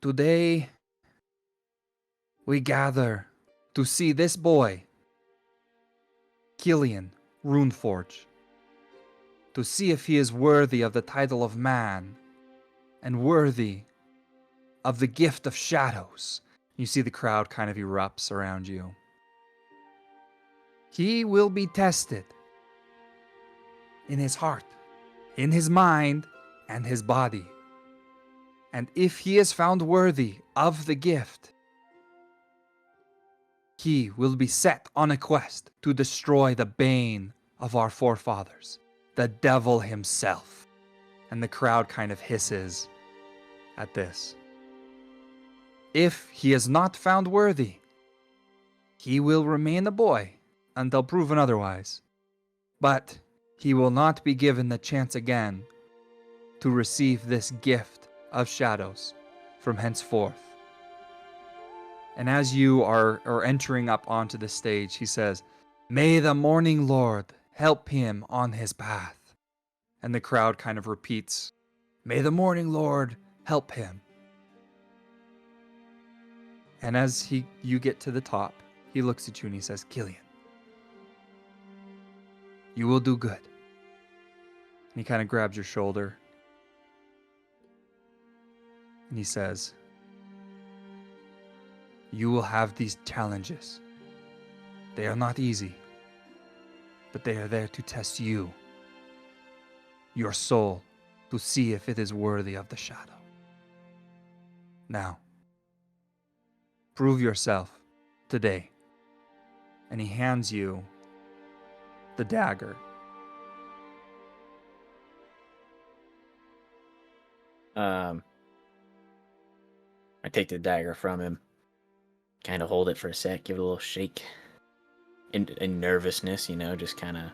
"Today we gather to see this boy, Killian Runeforge, to see if he is worthy of the title of man and worthy of the gift of shadows." You see the crowd kind of erupts around you. "He will be tested in his heart, in his mind, and his body. And if he is found worthy of the gift, he will be set on a quest to destroy the bane of our forefathers, the devil himself." And the crowd kind of hisses at this. "If he is not found worthy, he will remain a boy until proven otherwise. But he will not be given the chance again to receive this gift of shadows from henceforth." And as you are entering up onto the stage, he says, "May the Morning Lord help him on his path." And the crowd kind of repeats, "May the Morning Lord help him." And as you get to the top, he looks at you and he says, "Killian, you will do good." And he kind of grabs your shoulder. And he says, "You will have these challenges. They are not easy, but they are there to test you, your soul, to see if it is worthy of the shadow. Now, prove yourself today." And he hands you the dagger. I take the dagger from him, kind of hold it for a sec, give it a little shake. In nervousness, just kind of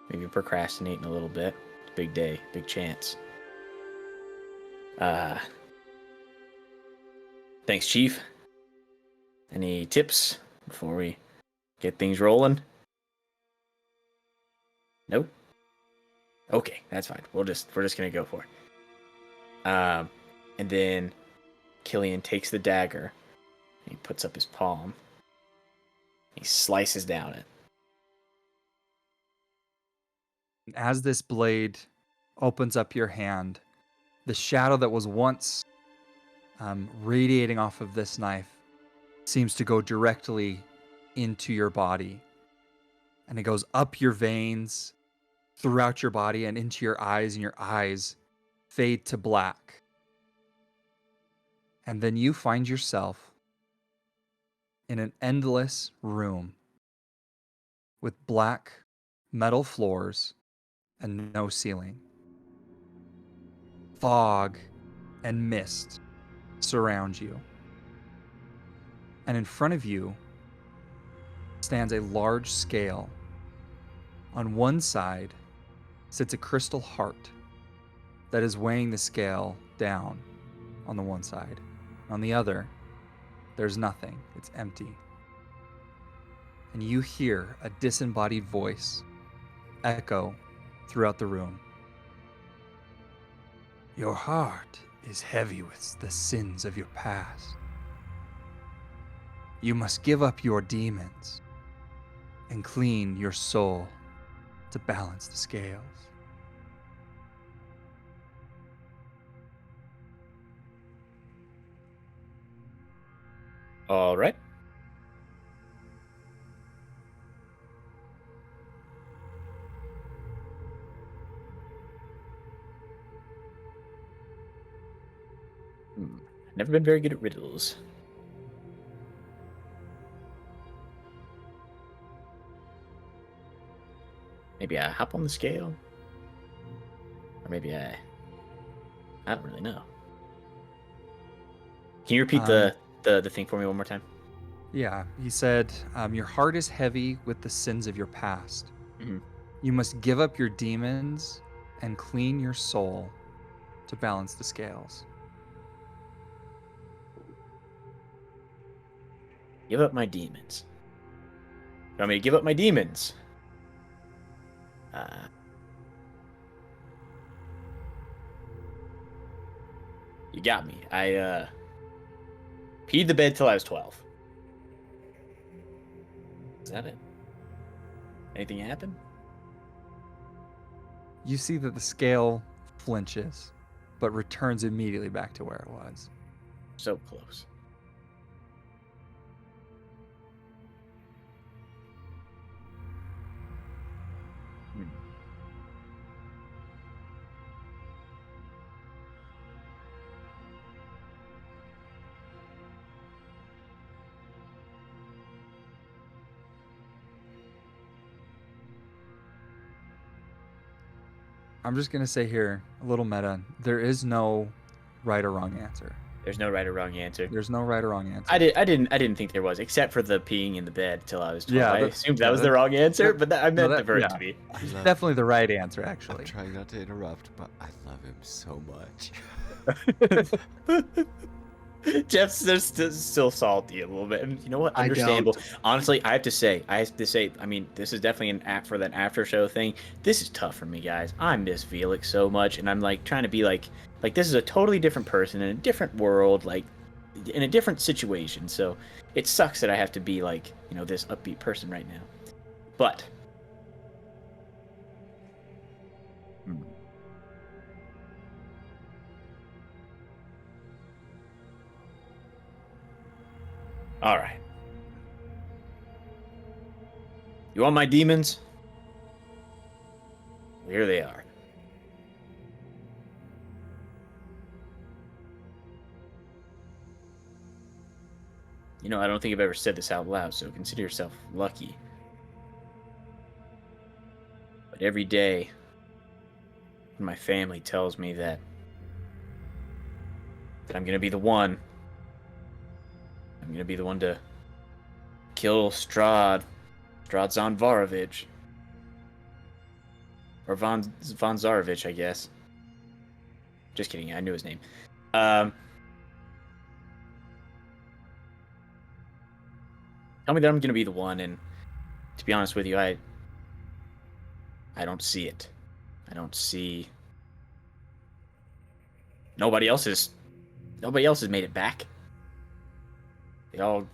maybe procrastinating a little bit. Big day, big chance. Thanks, Chief. Any tips before we get things rolling? Nope. Okay, that's fine. We're just gonna go for it. And then Killian takes the dagger and he puts up his palm. He slices down it. As this blade opens up your hand, the shadow that was once radiating off of this knife seems to go directly into your body. And it goes up your veins, throughout your body, and into your eyes, and your eyes fade to black. And then you find yourself in an endless room with black metal floors and no ceiling. Fog and mist surround you. And in front of you stands a large scale. On one side sits a crystal heart that is weighing the scale down on the one side. On the other, there's nothing. It's empty. And you hear a disembodied voice echo throughout the room. Your heart is heavy with the sins of your past. You must give up your demons and clean your soul to balance the scales. All right. Never been very good at riddles. Maybe I hop on the scale? Or maybe I don't really know. Can you repeat the thing for me one more time? Yeah, he said, your heart is heavy with the sins of your past. Mm-hmm. You must give up your demons and clean your soul to balance the scales. Give up my demons. You want me to give up my demons? You got me. I peed the bed till I was 12. Is that it? Anything happen? You see that the scale flinches, but returns immediately back to where it was. So close. I'm just going to say here, a little meta, there is no right or wrong answer. There's no right or wrong answer. There's no right or wrong answer. I didn't think there was, except for the peeing in the bed till I was 12. Yeah, I assumed that was the wrong answer, but I meant for it to be. It's definitely the right answer, actually. I'm trying not to interrupt, but I love him so much. Jeff's still salty a little bit, and you know what? Understandable. Honestly, I have to say, I mean, this is definitely an app for that after show thing. This is tough for me, guys. I miss Vilix so much, and I'm like trying to be like this is a totally different person in a different world, like in a different situation. So it sucks that I have to be like, you know, this upbeat person right now. But all right. You want my demons? Well, here they are. You know, I don't think I've ever said this out loud, so consider yourself lucky. But every day, my family tells me that I'm gonna be the one. I'm gonna be the one to kill Strahd von Zarovich. Or von Zarovich, I guess. Just kidding, I knew his name. Tell me that I'm gonna be the one, and to be honest with you, I don't see it. I don't see. Nobody else has made it back. They all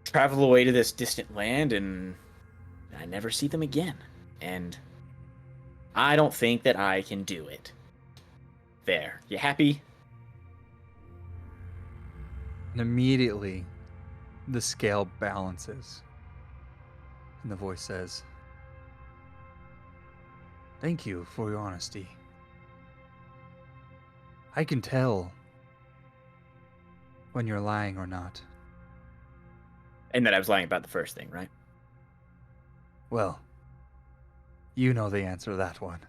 travel away to this distant land, and I never see them again. And I don't think that I can do it. There. You happy? And immediately, the scale balances. And the voice says, "Thank you for your honesty. I can tell when you're lying or not." And that I was lying about the first thing, right? Well, you know the answer to that one.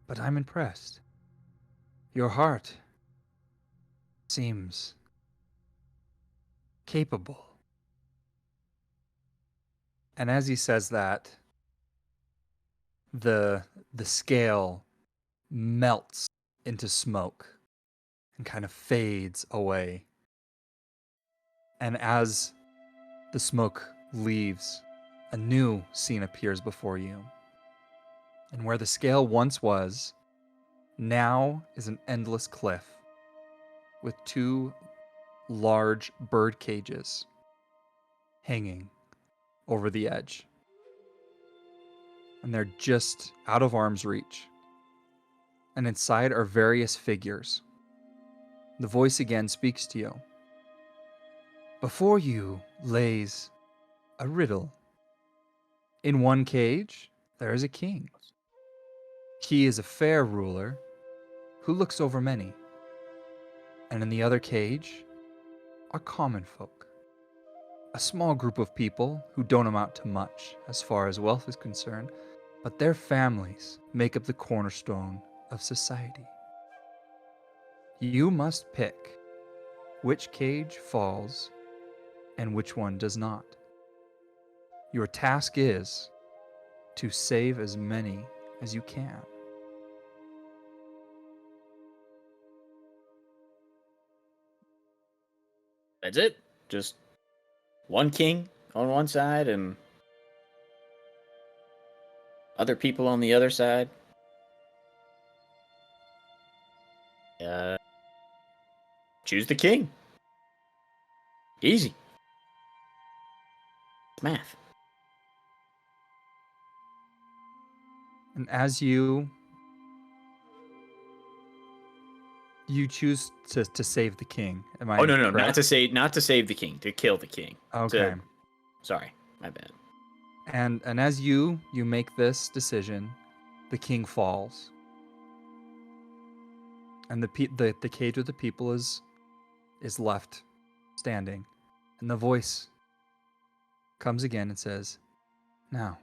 But I'm impressed. Your heart seems capable And as he says that, the scale melts into smoke and kind of fades away. And as the smoke leaves, a new scene appears before you. And where the scale once was, now is an endless cliff with two large bird cages hanging over the edge. And they're just out of arm's reach. And inside are various figures. The voice again speaks to you. Before you lays a riddle. In one cage, there is a king. He is a fair ruler who looks over many. And in the other cage are common folk. A small group of people who don't amount to much as far as wealth is concerned, but their families make up the cornerstone of society. You must pick which cage falls and which one does not. Your task is to save as many as you can. That's it? Just one king on one side and other people on the other side? Choose the king. Easy. Math. And as you choose to save the king. Am I Oh no, correct? not to save the king, to kill the king. Okay. Sorry, my bad. And as you make this decision, the king falls. And the cage with the people is left standing. And the voice comes again and says, "Now,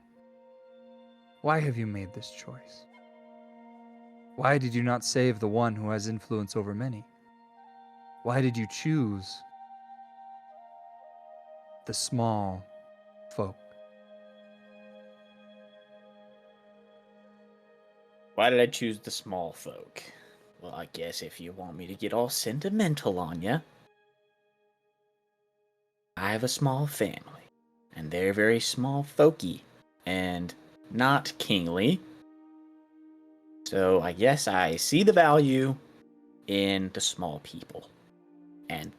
why have you made this choice? Why did you not save the one who has influence over many? Why did you choose the small folk?" Why did I choose the small folk? Well, I guess if you want me to get all sentimental on ya, I have a small family, and they're very small folky, and not kingly. So I guess I see the value in the small people, and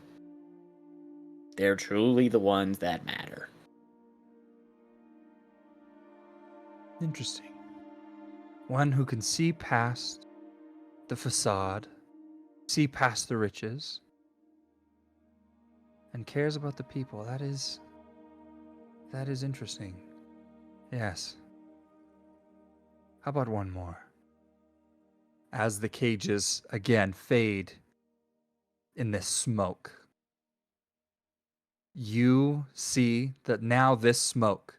they're truly the ones that matter. Interesting. One who can see past the facade, see past the riches, and cares about the people. That is interesting. Yes. How about one more? As the cages again fade in this smoke, you see that now this smoke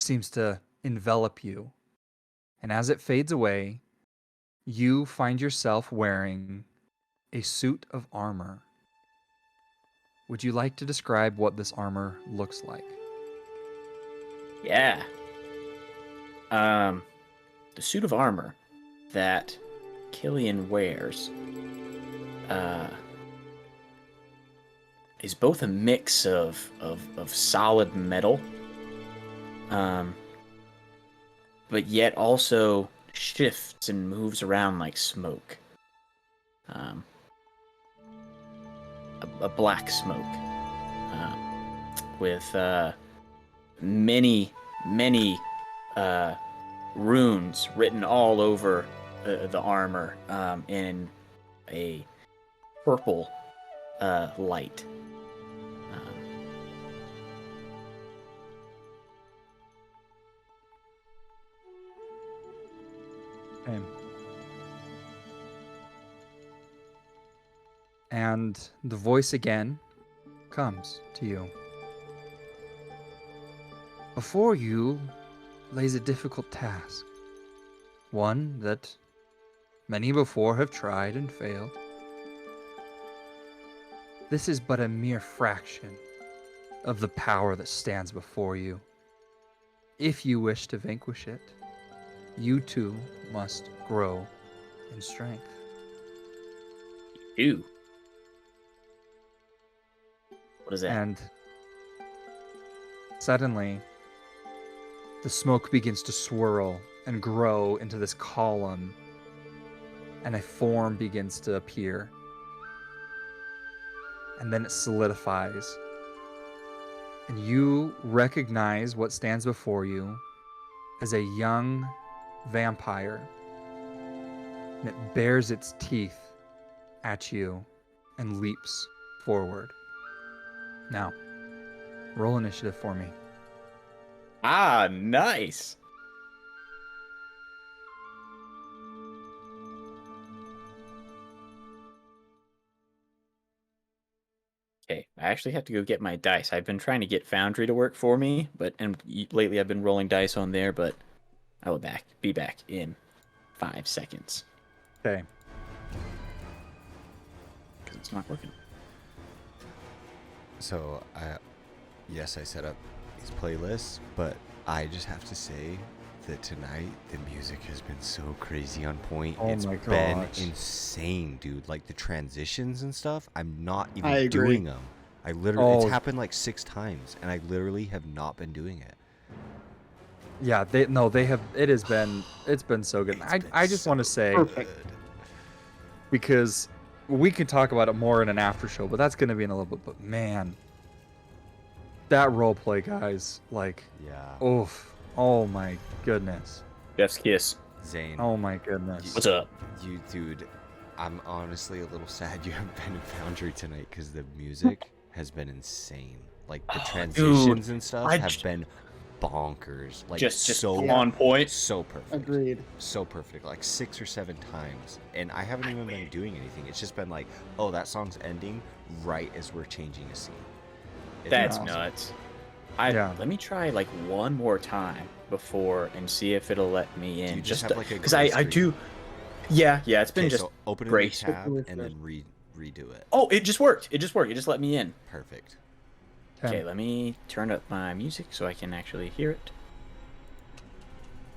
seems to envelop you. And as it fades away, you find yourself wearing a suit of armor. Would you like to describe what this armor looks like? Yeah. The suit of armor that Killian wears is both a mix of solid metal, but yet also shifts and moves around like smoke. A black smoke with many runes written all over the armor in a purple light. And the voice again comes to you. Before you lays a difficult task, one that many before have tried and failed. This is but a mere fraction of the power that stands before you. if you wish to vanquish it, you too must grow in strength. Ew. What is that? And suddenly, the smoke begins to swirl and grow into this column, and a form begins to appear. And then it solidifies. And you recognize what stands before you as a young vampire. And it bares its teeth at you and leaps forward. Now, roll initiative for me. Ah, nice. Okay, I actually have to go get my dice. I've been trying to get Foundry to work for me, and lately I've been rolling dice on there, but I will be back in 5 seconds. Okay. Because it's not working. So, yes, I set up these playlists, but I just have to say that tonight the music has been so crazy on point. Oh It's my been gosh. insane, dude. Like the transitions and stuff, I'm not I even agree. doing them. I literally, it's Oh. happened like 6 times, and I literally have not been doing it. Yeah, they have. It's been so good. It's been I just want to so say, Perfect. good. because we can talk about it more in an after show, but that's gonna be in a little bit. But man, that role play, guys, like, Yeah. oof, oh my goodness, Jeff's kiss. Zane, oh my goodness. What's up? you dude, I'm honestly a little sad you haven't been in Foundry tonight because the music has been insane. Like the Oh, transitions dude, and stuff I have j- been bonkers. Like Just so on point. so perfect. Agreed. So perfect. Like 6 or 7 times. And I haven't even been doing anything. It's just been like, oh, that song's ending right as we're changing a scene. It's That's awesome. nuts. Yeah. Let me try like one more time before and see if it'll let me in. you just have, like, a because gray I screen? do. Yeah, it's been Okay, just so open a new gray. tab With and the- then redo it. Oh, it just worked. It just let me in. Perfect. Okay, let me turn up my music so I can actually hear it.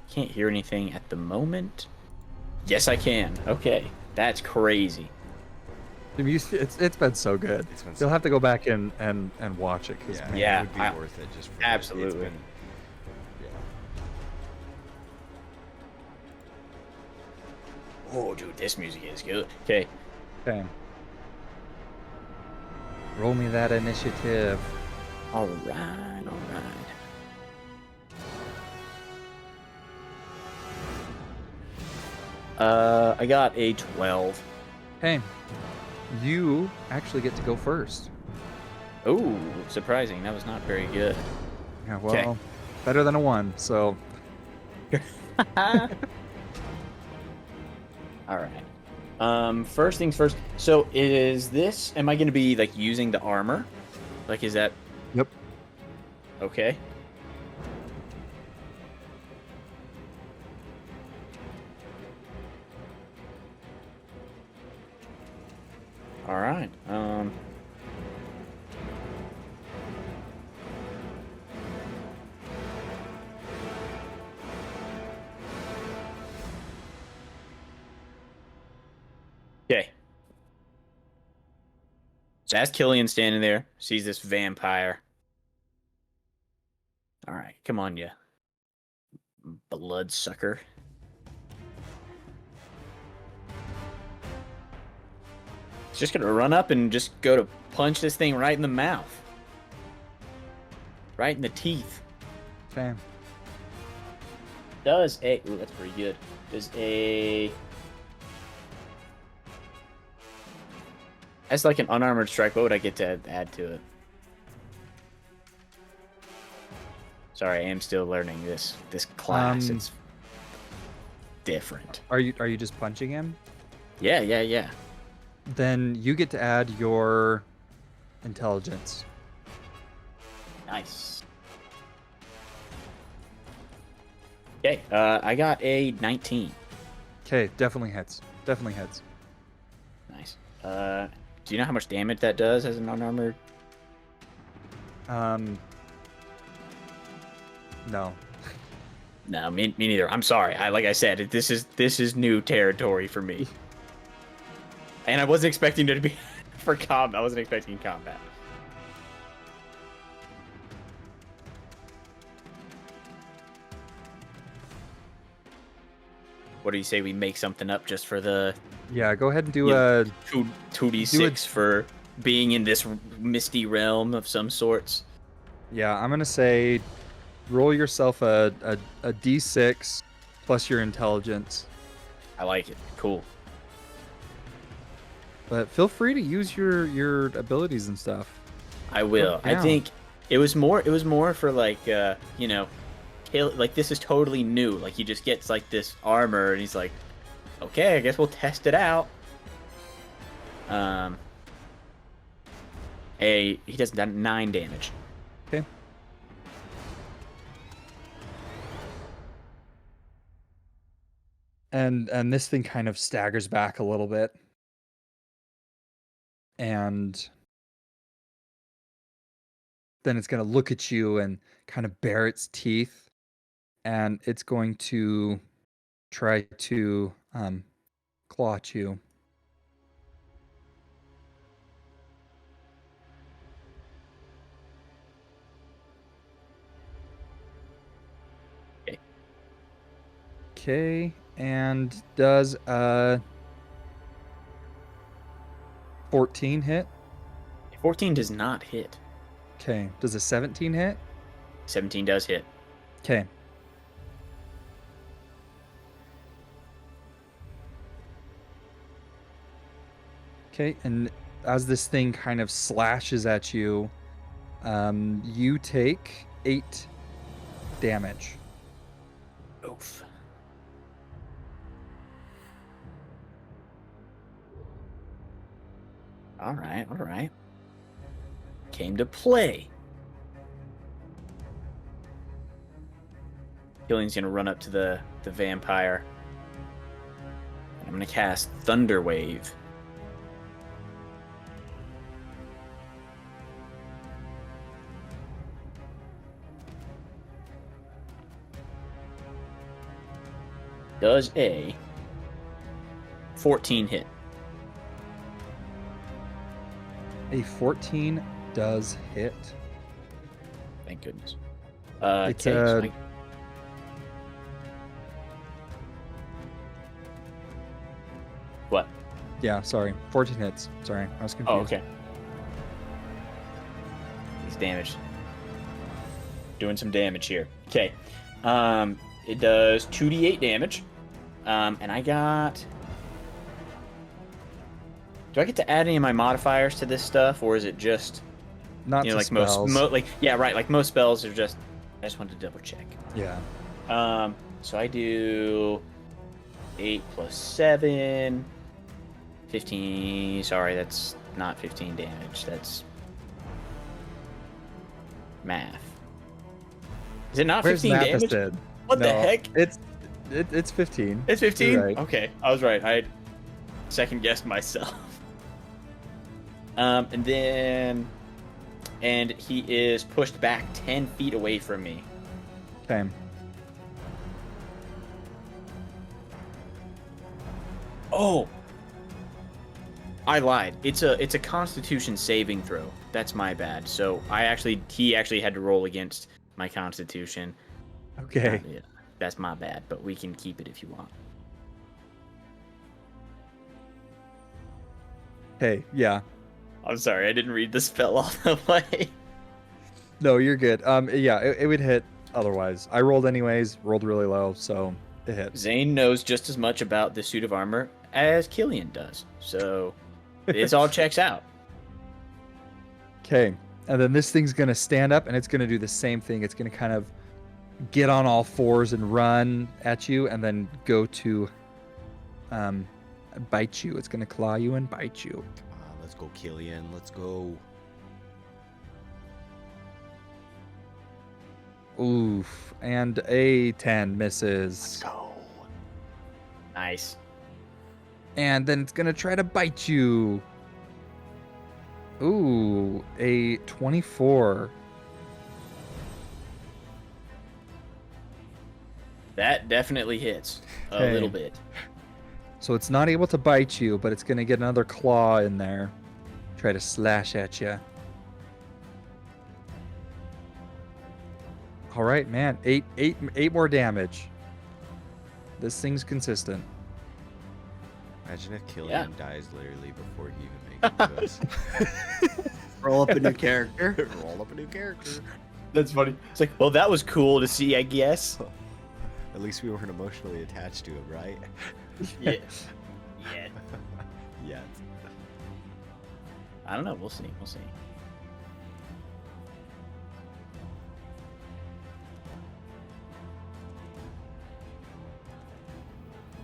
Can't hear anything at the moment. Yes, I can. Okay, that's crazy. The music, it's been so good. It's been You'll so have to go back and watch it. 'Cause, Yeah, man, Yeah, it would be I- worth it just for absolutely. It's been, yeah. Oh, dude, this music is good. Okay, Okay. Roll me that initiative. all right. I got a 12. Hey, you actually get to go first. Oh, surprising. That was not very good. Yeah, well, 'Kay. better than a 1. So, All right. First things first. So is this? Am I going to be like using the armor? Like, is that yep. okay? All right. Okay. So as Killian standing there, sees this vampire. All right, come on, you bloodsucker. He's just gonna run up and just go to punch this thing right in the mouth. Right in the teeth. Okay. Does a... Ooh, that's pretty good. Does a... That's like an unarmored strike. What would I get to add to it? Sorry, I am still learning this class. It's different. Are you just punching him? Yeah. Then you get to add your intelligence. Nice. Okay, I got a 19. Okay, definitely hits. Definitely hits. Nice. Do you know how much damage that does as an unarmored? No. No, me neither. I'm sorry. Like I said, this is new territory for me. And I wasn't expecting it to be for combat. I wasn't expecting combat. What do you say we make something up just for the Yeah, go ahead and do a 2d6 for being in this misty realm of some sorts? Yeah, I'm gonna say roll yourself a d6 plus your intelligence. I like it. Cool. But feel free to use your abilities and stuff. I will. I think it was more for like you know, like this is totally new. Like he just gets like this armor and he's like, okay, I guess we'll test it out. He does 9 damage. Okay. And this thing kind of staggers back a little bit. And then it's going to look at you and kind of bare its teeth. And it's going to try to claw at you. Okay, and does 14 hit? 14 does not hit. Okay, does a 17 hit? 17 does hit. Okay. Okay, and as this thing kind of slashes at you, you take 8 damage. Oof. All right. Came to play. Killian's gonna run up to the vampire. I'm gonna cast Thunder Wave. Does a 14 hit? A 14 does hit. Thank goodness. It's okay, so a- What? Yeah, sorry. 14 hits. Sorry, I was confused. Oh, okay. He's damaged. Doing some damage here. Okay. It does 2d8 damage. And I got... Do I get to add any of my modifiers to this stuff, or is it just... Not you know, to like spells. like most spells are just... I just wanted to double check. Yeah. So I do 8 plus 7, 15. Sorry, that's not 15 damage. That's math. Is it not Where's 15 damage? Matheson? What the No, heck? It's 15. It's 15? You're right. Okay, I was right. I second guessed myself. And he is pushed back 10 feet away from me. Okay. Oh, I lied. It's a Constitution saving throw. That's my bad. So he actually had to roll against my Constitution. Okay. Yeah, that's my bad. But we can keep it if you want. Hey, yeah. I'm sorry, I didn't read the spell all the way. No, you're good. Yeah, it would hit otherwise. I rolled anyways, rolled really low, so it hit. Zane knows just as much about the suit of armor as Killian does, so it all checks out. Okay, and then this thing's gonna stand up and it's gonna do the same thing. It's gonna kind of get on all fours and run at you, and then go to bite you. It's gonna claw you and bite you. Come on, let's go, Killian. Let's go. Oof, and a 10 misses. Let's go. Nice. And then it's gonna try to bite you. Ooh, a 24. That definitely hits a Okay. little bit. So it's not able to bite you, but it's going to get another claw in there. Try to slash at you. All right, man. Eight more damage. This thing's consistent. Imagine if Killian dies literally before he even makes it to us. Roll up a new character. Roll up a new character. That's funny. It's like, well, that was cool to see, I guess. At least we weren't emotionally attached to him, right? Yeah. Yeah. Yes. I don't know. We'll see. We'll see.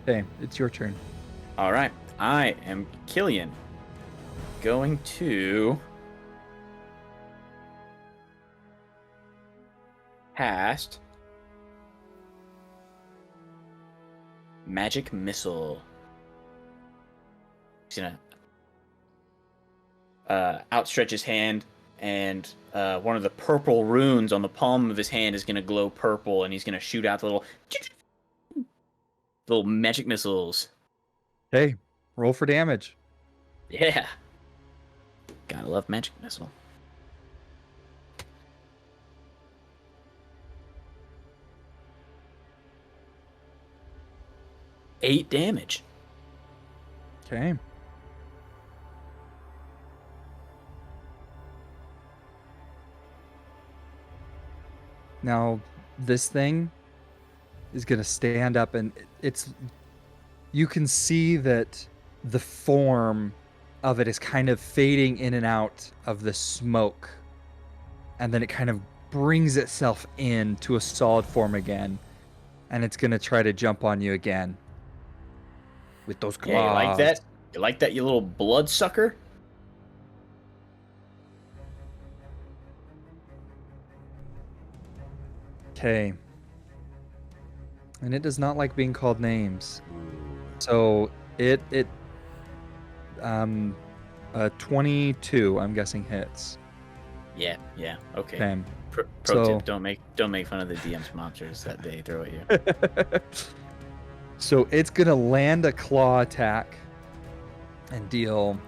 Okay, it's your turn. All right. I am Killian. Going to cast Magic Missile. He's gonna outstretch his hand, and one of the purple runes on the palm of his hand is gonna glow purple, and he's gonna shoot out the little magic missiles. Hey, roll for damage. Yeah. Gotta love magic missile. Eight damage. Okay. Now, this thing is going to stand up, and you can see that the form of it is kind of fading in and out of the smoke. And then it kind of brings itself into a solid form again. And it's going to try to jump on you again. With those claws. Yeah, you like that? You like that, you little bloodsucker? Okay. And it does not like being called names. Ooh. So it 22, I'm guessing, hits. Yeah, okay. Okay. Pro So- tip, don't make fun of the DM's monsters that they throw at you. So it's gonna land a claw attack and deal.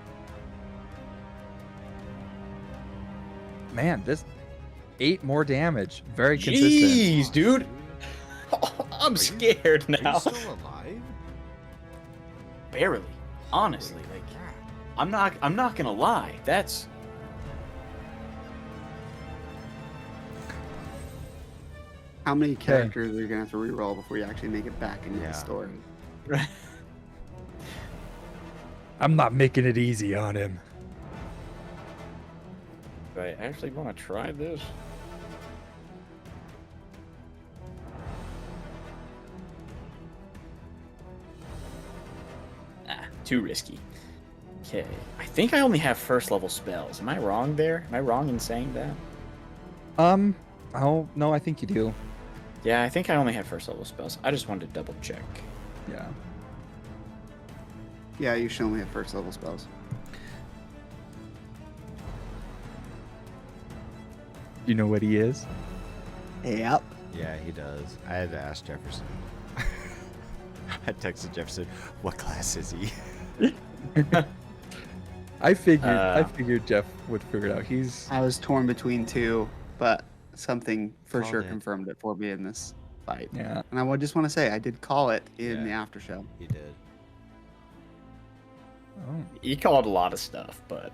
Man, this 8 more damage. Very consistent. Jeez, dude. I'm scared Are you now. still alive? Barely. Honestly, like I'm not gonna lie. That's How many characters are you gonna have to re-roll before you actually make it back into Yeah. the story? I'm not making it easy on him. I actually want to try this. Too risky. Okay. I think I only have first level spells. Am I wrong there? Am I wrong in saying that? Oh, no, I think you do. Yeah, I think I only have first level spells. I just wanted to double check. Yeah. Yeah, you should only have first level spells. You know what he is? Yep. Yeah, he does. I had to ask Jefferson. I texted Jefferson, what class is he? I figured Jeff would figure it out. He's I was torn between two, but something for Called sure it. confirmed it for me in this fight. yeah. And I just want to say, I did call it in Yeah. the after show. He did. Oh. You called a lot of stuff, but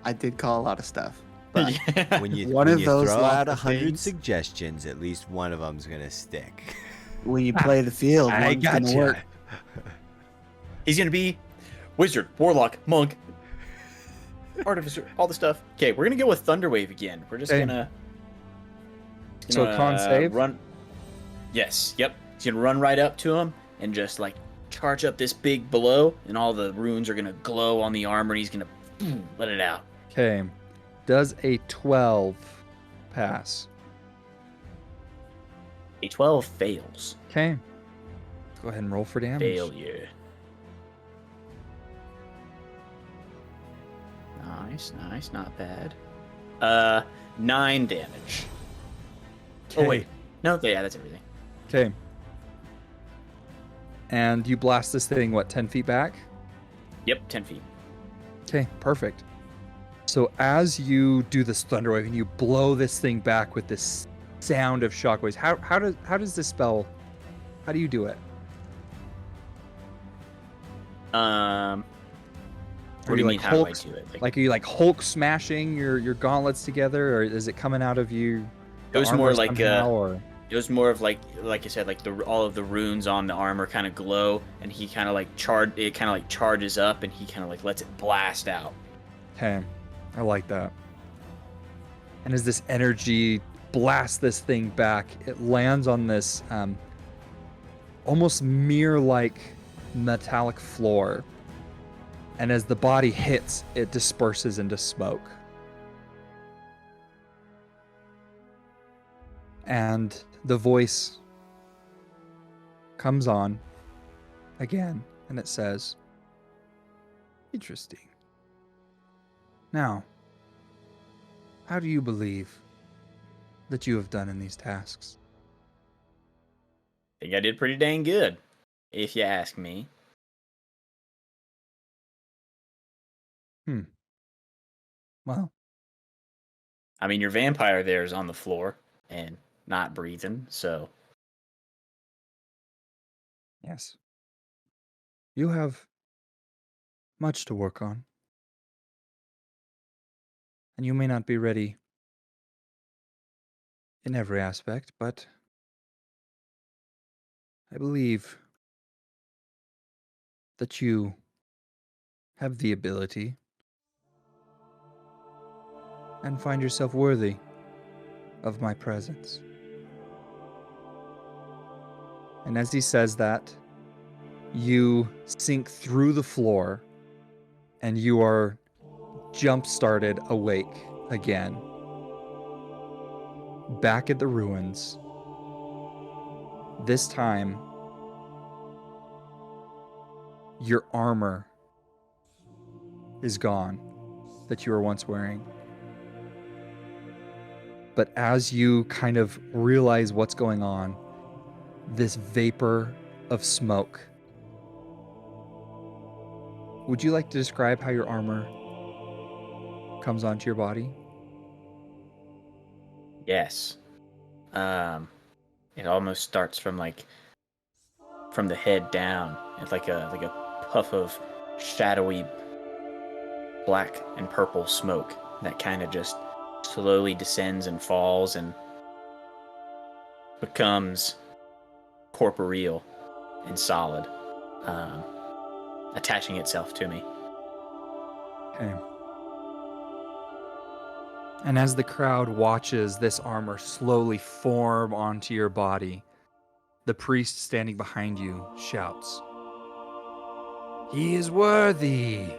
I did call a lot of stuff. But When you, One when of you those throw out lawful 100 things- suggestions, at least one of them's gonna stick. when you play the field, I one's gonna gotcha. work. he's gonna be wizard, warlock, monk, artificer, all the stuff. Okay, we're gonna go with Thunderwave again. We're just Okay. gonna. So con save? Run. Yes. Yep. He's gonna run right up to him and just like charge up this big blow, and all the runes are gonna glow on the armor, and he's gonna let it out. Okay. Does a 12 pass? A 12 fails. Okay. Go ahead and roll for damage. Failure. Nice, not bad. 9 damage. Oh Okay. wait, no, yeah, that's everything. Okay. And you blast this thing, what, 10 feet back? Yep, 10 feet. Okay, perfect. So as you do this thunderwave and you blow this thing back with this sound of shockwaves, how does this spell? How do you do it? What do you mean? How do I do it? Like, are you like Hulk smashing your gauntlets together, or is it coming out of you? It was more like or... It was more of like I said, like all of the runes on the armor kind of glow, and he kind of like charges up, and he kind of like lets it blast out. Okay, I like that. And as this energy blasts this thing back, it lands on this almost mirror-like metallic floor. And as the body hits, it disperses into smoke. And the voice comes on again, and it says, "Interesting. Now, how do you believe that you have done in these tasks?" I think I did pretty dang good, if you ask me. Well, I mean, your vampire there is on the floor and not breathing, so... yes. You have much to work on. And you may not be ready in every aspect, but I believe that you have the ability and find yourself worthy of my presence. And as he says that, you sink through the floor and you are jump-started awake again. Back at the ruins. This time, your armor is gone that you were once wearing. But as you kind of realize what's going on, this vapor of smoke. Would you like to describe how your armor comes onto your body? Yes. It almost starts from the head down. It's like a puff of shadowy black and purple smoke that kind of just slowly descends and falls and becomes corporeal and solid, attaching itself to me. Okay. And as the crowd watches this armor slowly form onto your body, the priest standing behind you shouts, "He is worthy!"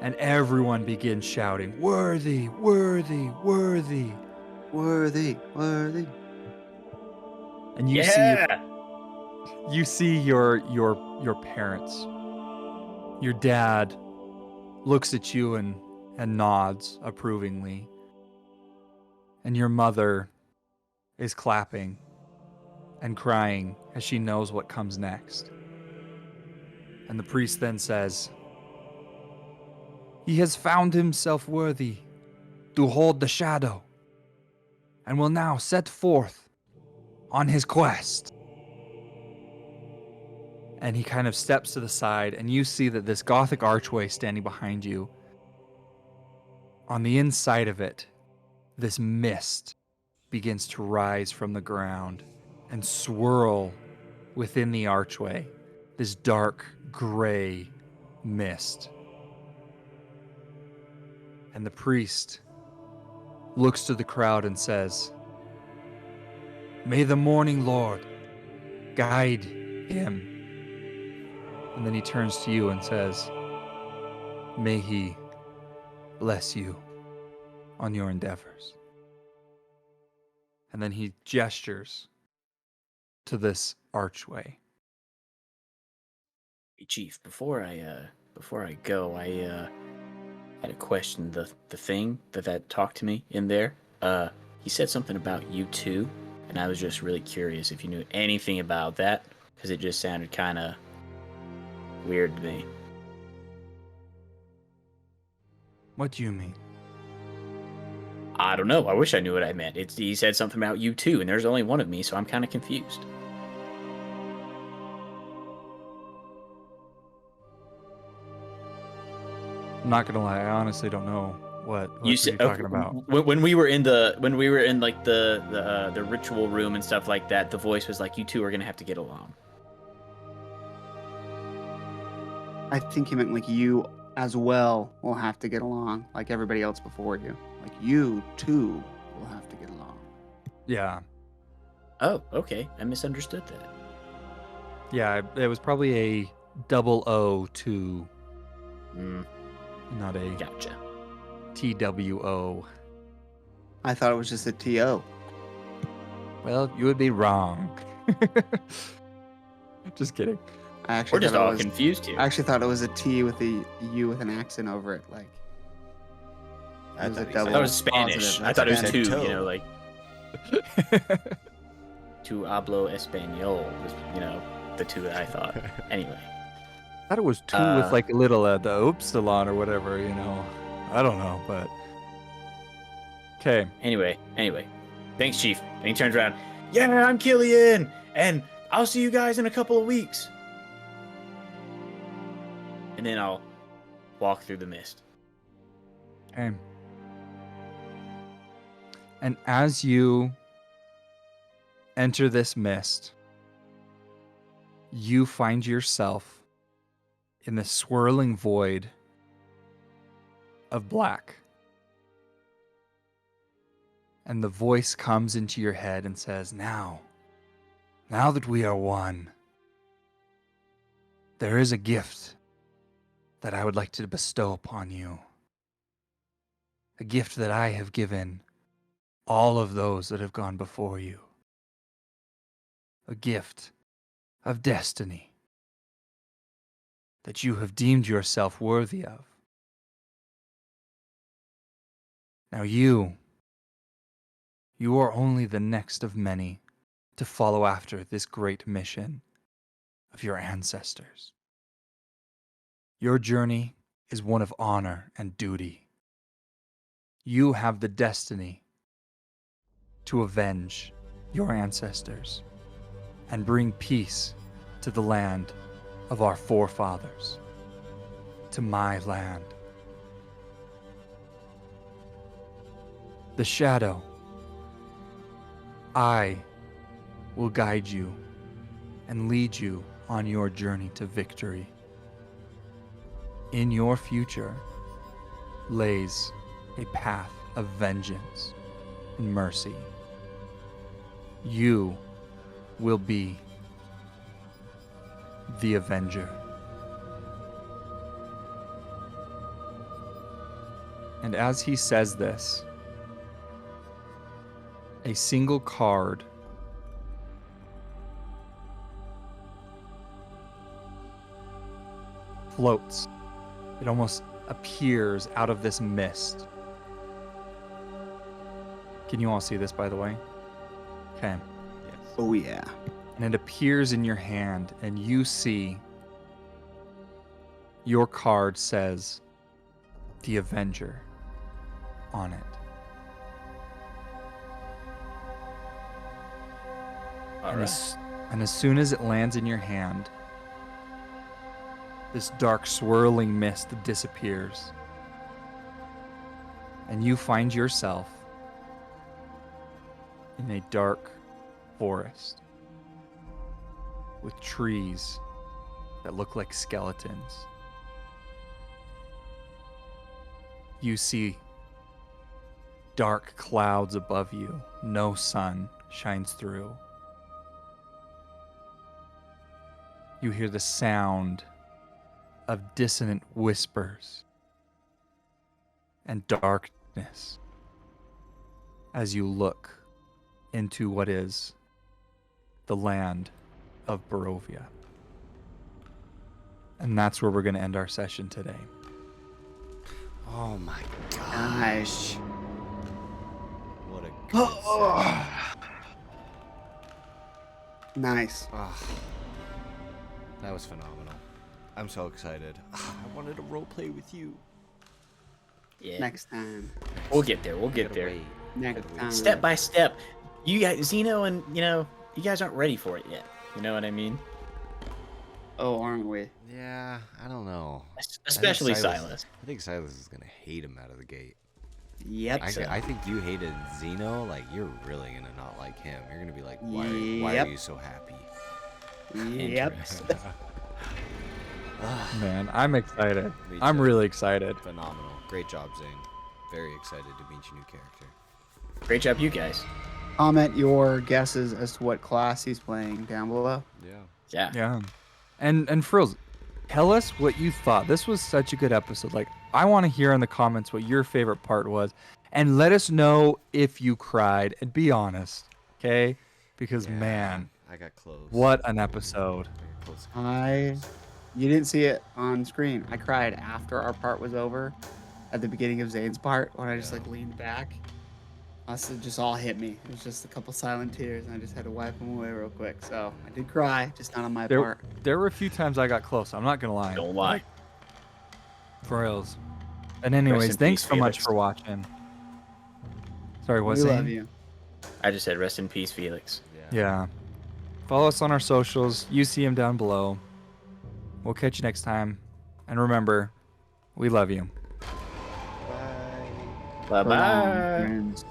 And everyone begins shouting, "Worthy, worthy, worthy, Worthy, worthy. And you see your parents. Your dad looks at you and nods approvingly. And your mother is clapping and crying as she knows what comes next. And the priest then says, "He has found himself worthy to hold the shadow and will now set forth on his quest." And he kind of steps to the side, and you see that this Gothic archway standing behind you, on the inside of it, this mist begins to rise from the ground and swirl within the archway, this dark gray mist. And the priest looks to the crowd and says, "May the Morning Lord guide him." And then he turns to you and says, "May he bless you on your endeavors." And then he gestures to this archway. Hey, Chief, before I go, I had a question. The thing that talked to me in there, he said something about you two. and I was just really curious if you knew anything about that, because it just sounded kind of weird to me. What do you mean? I don't know. I wish I knew what I meant. He said something about you too, and there's only one of me, so I'm kind of confused. I'm not gonna lie, I honestly don't know what You you're talking about. when we were in like the ritual room and stuff like that, the voice was like, "You two are gonna have to get along." I think he meant like you as well will have to get along, like everybody else before you. Like you too will have to get along. Yeah. Oh, okay. I misunderstood that. Yeah, it was probably a double O2, not a Gotcha. TWO. I thought it was just a TO. Well, you would be wrong. Just kidding. I actually We're just thought it all was, confused here. I actually thought it was a T with a U with an accent over it, like. I It was a thought he double I said- thought it was Spanish. positive. I thought it was That's two, toe. you know, like tu hablo español was, you know, the two that I thought. Anyway. I thought it was two with like a little the upsilon or whatever, you know. I don't know, but okay. Anyway. Thanks, Chief. And he turns around. Yeah, I'm Killian, and I'll see you guys in a couple of weeks. And then I'll walk through the mist. Okay. And as you enter this mist, you find yourself in the swirling void of black. And the voice comes into your head and says, now that we are one, there is a gift that I would like to bestow upon you. A gift that I have given all of those that have gone before you. A gift of destiny that you have deemed yourself worthy of. Now you are only the next of many to follow after this great mission of your ancestors. Your journey is one of honor and duty. You have the destiny to avenge your ancestors and bring peace to the land of our forefathers, to my land. The shadow, I will guide you and lead you on your journey to victory. In your future lays a path of vengeance and mercy. You will be the Avenger. And as he says this, a single card floats. It almost appears out of this mist. Can you all see this, by the way? Okay. Yes. Oh yeah. And it appears in your hand, and you see your card says the Avenger on it. All right. And as soon as it lands in your hand, this dark swirling mist disappears. And you find yourself in a dark forest with trees that look like skeletons. You see dark clouds above you. No sun shines through. You hear the sound of dissonant whispers and darkness as you look into what is the land of Barovia. And that's where we're going to end our session today. Oh my gosh. Nice. What a good Nice. Ah, that was phenomenal. I'm so excited. I wanted to roleplay with you. Yeah. Next time. We'll get there. We'll I get gotta there. wait. Next Gotta wait. time. Step by step. You guys, Xeno, and you guys aren't ready for it yet. You know what I mean? Oh, aren't we? Yeah, I don't know. Especially I Silas. I think Silas is gonna hate him out of the gate. Yep. I think you hated Zeno. Like, you're really gonna not like him. You're gonna be like, why are Yep. you so happy? Yep. Man, I'm excited. Me I'm too. really excited. Phenomenal. Great job, Zane. Very excited to meet your new character. Great job, you guys. Comment your guesses as to what class he's playing down below. Yeah. Yeah. Yeah. And Frills, tell us what you thought. This was such a good episode. Like, I want to hear in the comments what your favorite part was. And let us know if you cried. And be honest, okay? Because, Yeah, man, I got close. what an episode. I got close. You didn't see it on screen. I cried after our part was over, at the beginning of Zane's part, when I just Yeah. like leaned back. It just all hit me. It was just a couple silent tears, and I just had to wipe them away real quick. So I did cry, just not on my part. There were a few times I got close. I'm not going to lie. Don't lie. For reals. And anyways, in thanks peace, so much Felix. for watching. Sorry, We what's love that? you. I just said rest in peace, Felix. Yeah. Follow us on our socials. You see them down below. We'll catch you next time. And remember, we love you. Bye. Bye So long, bye. friends.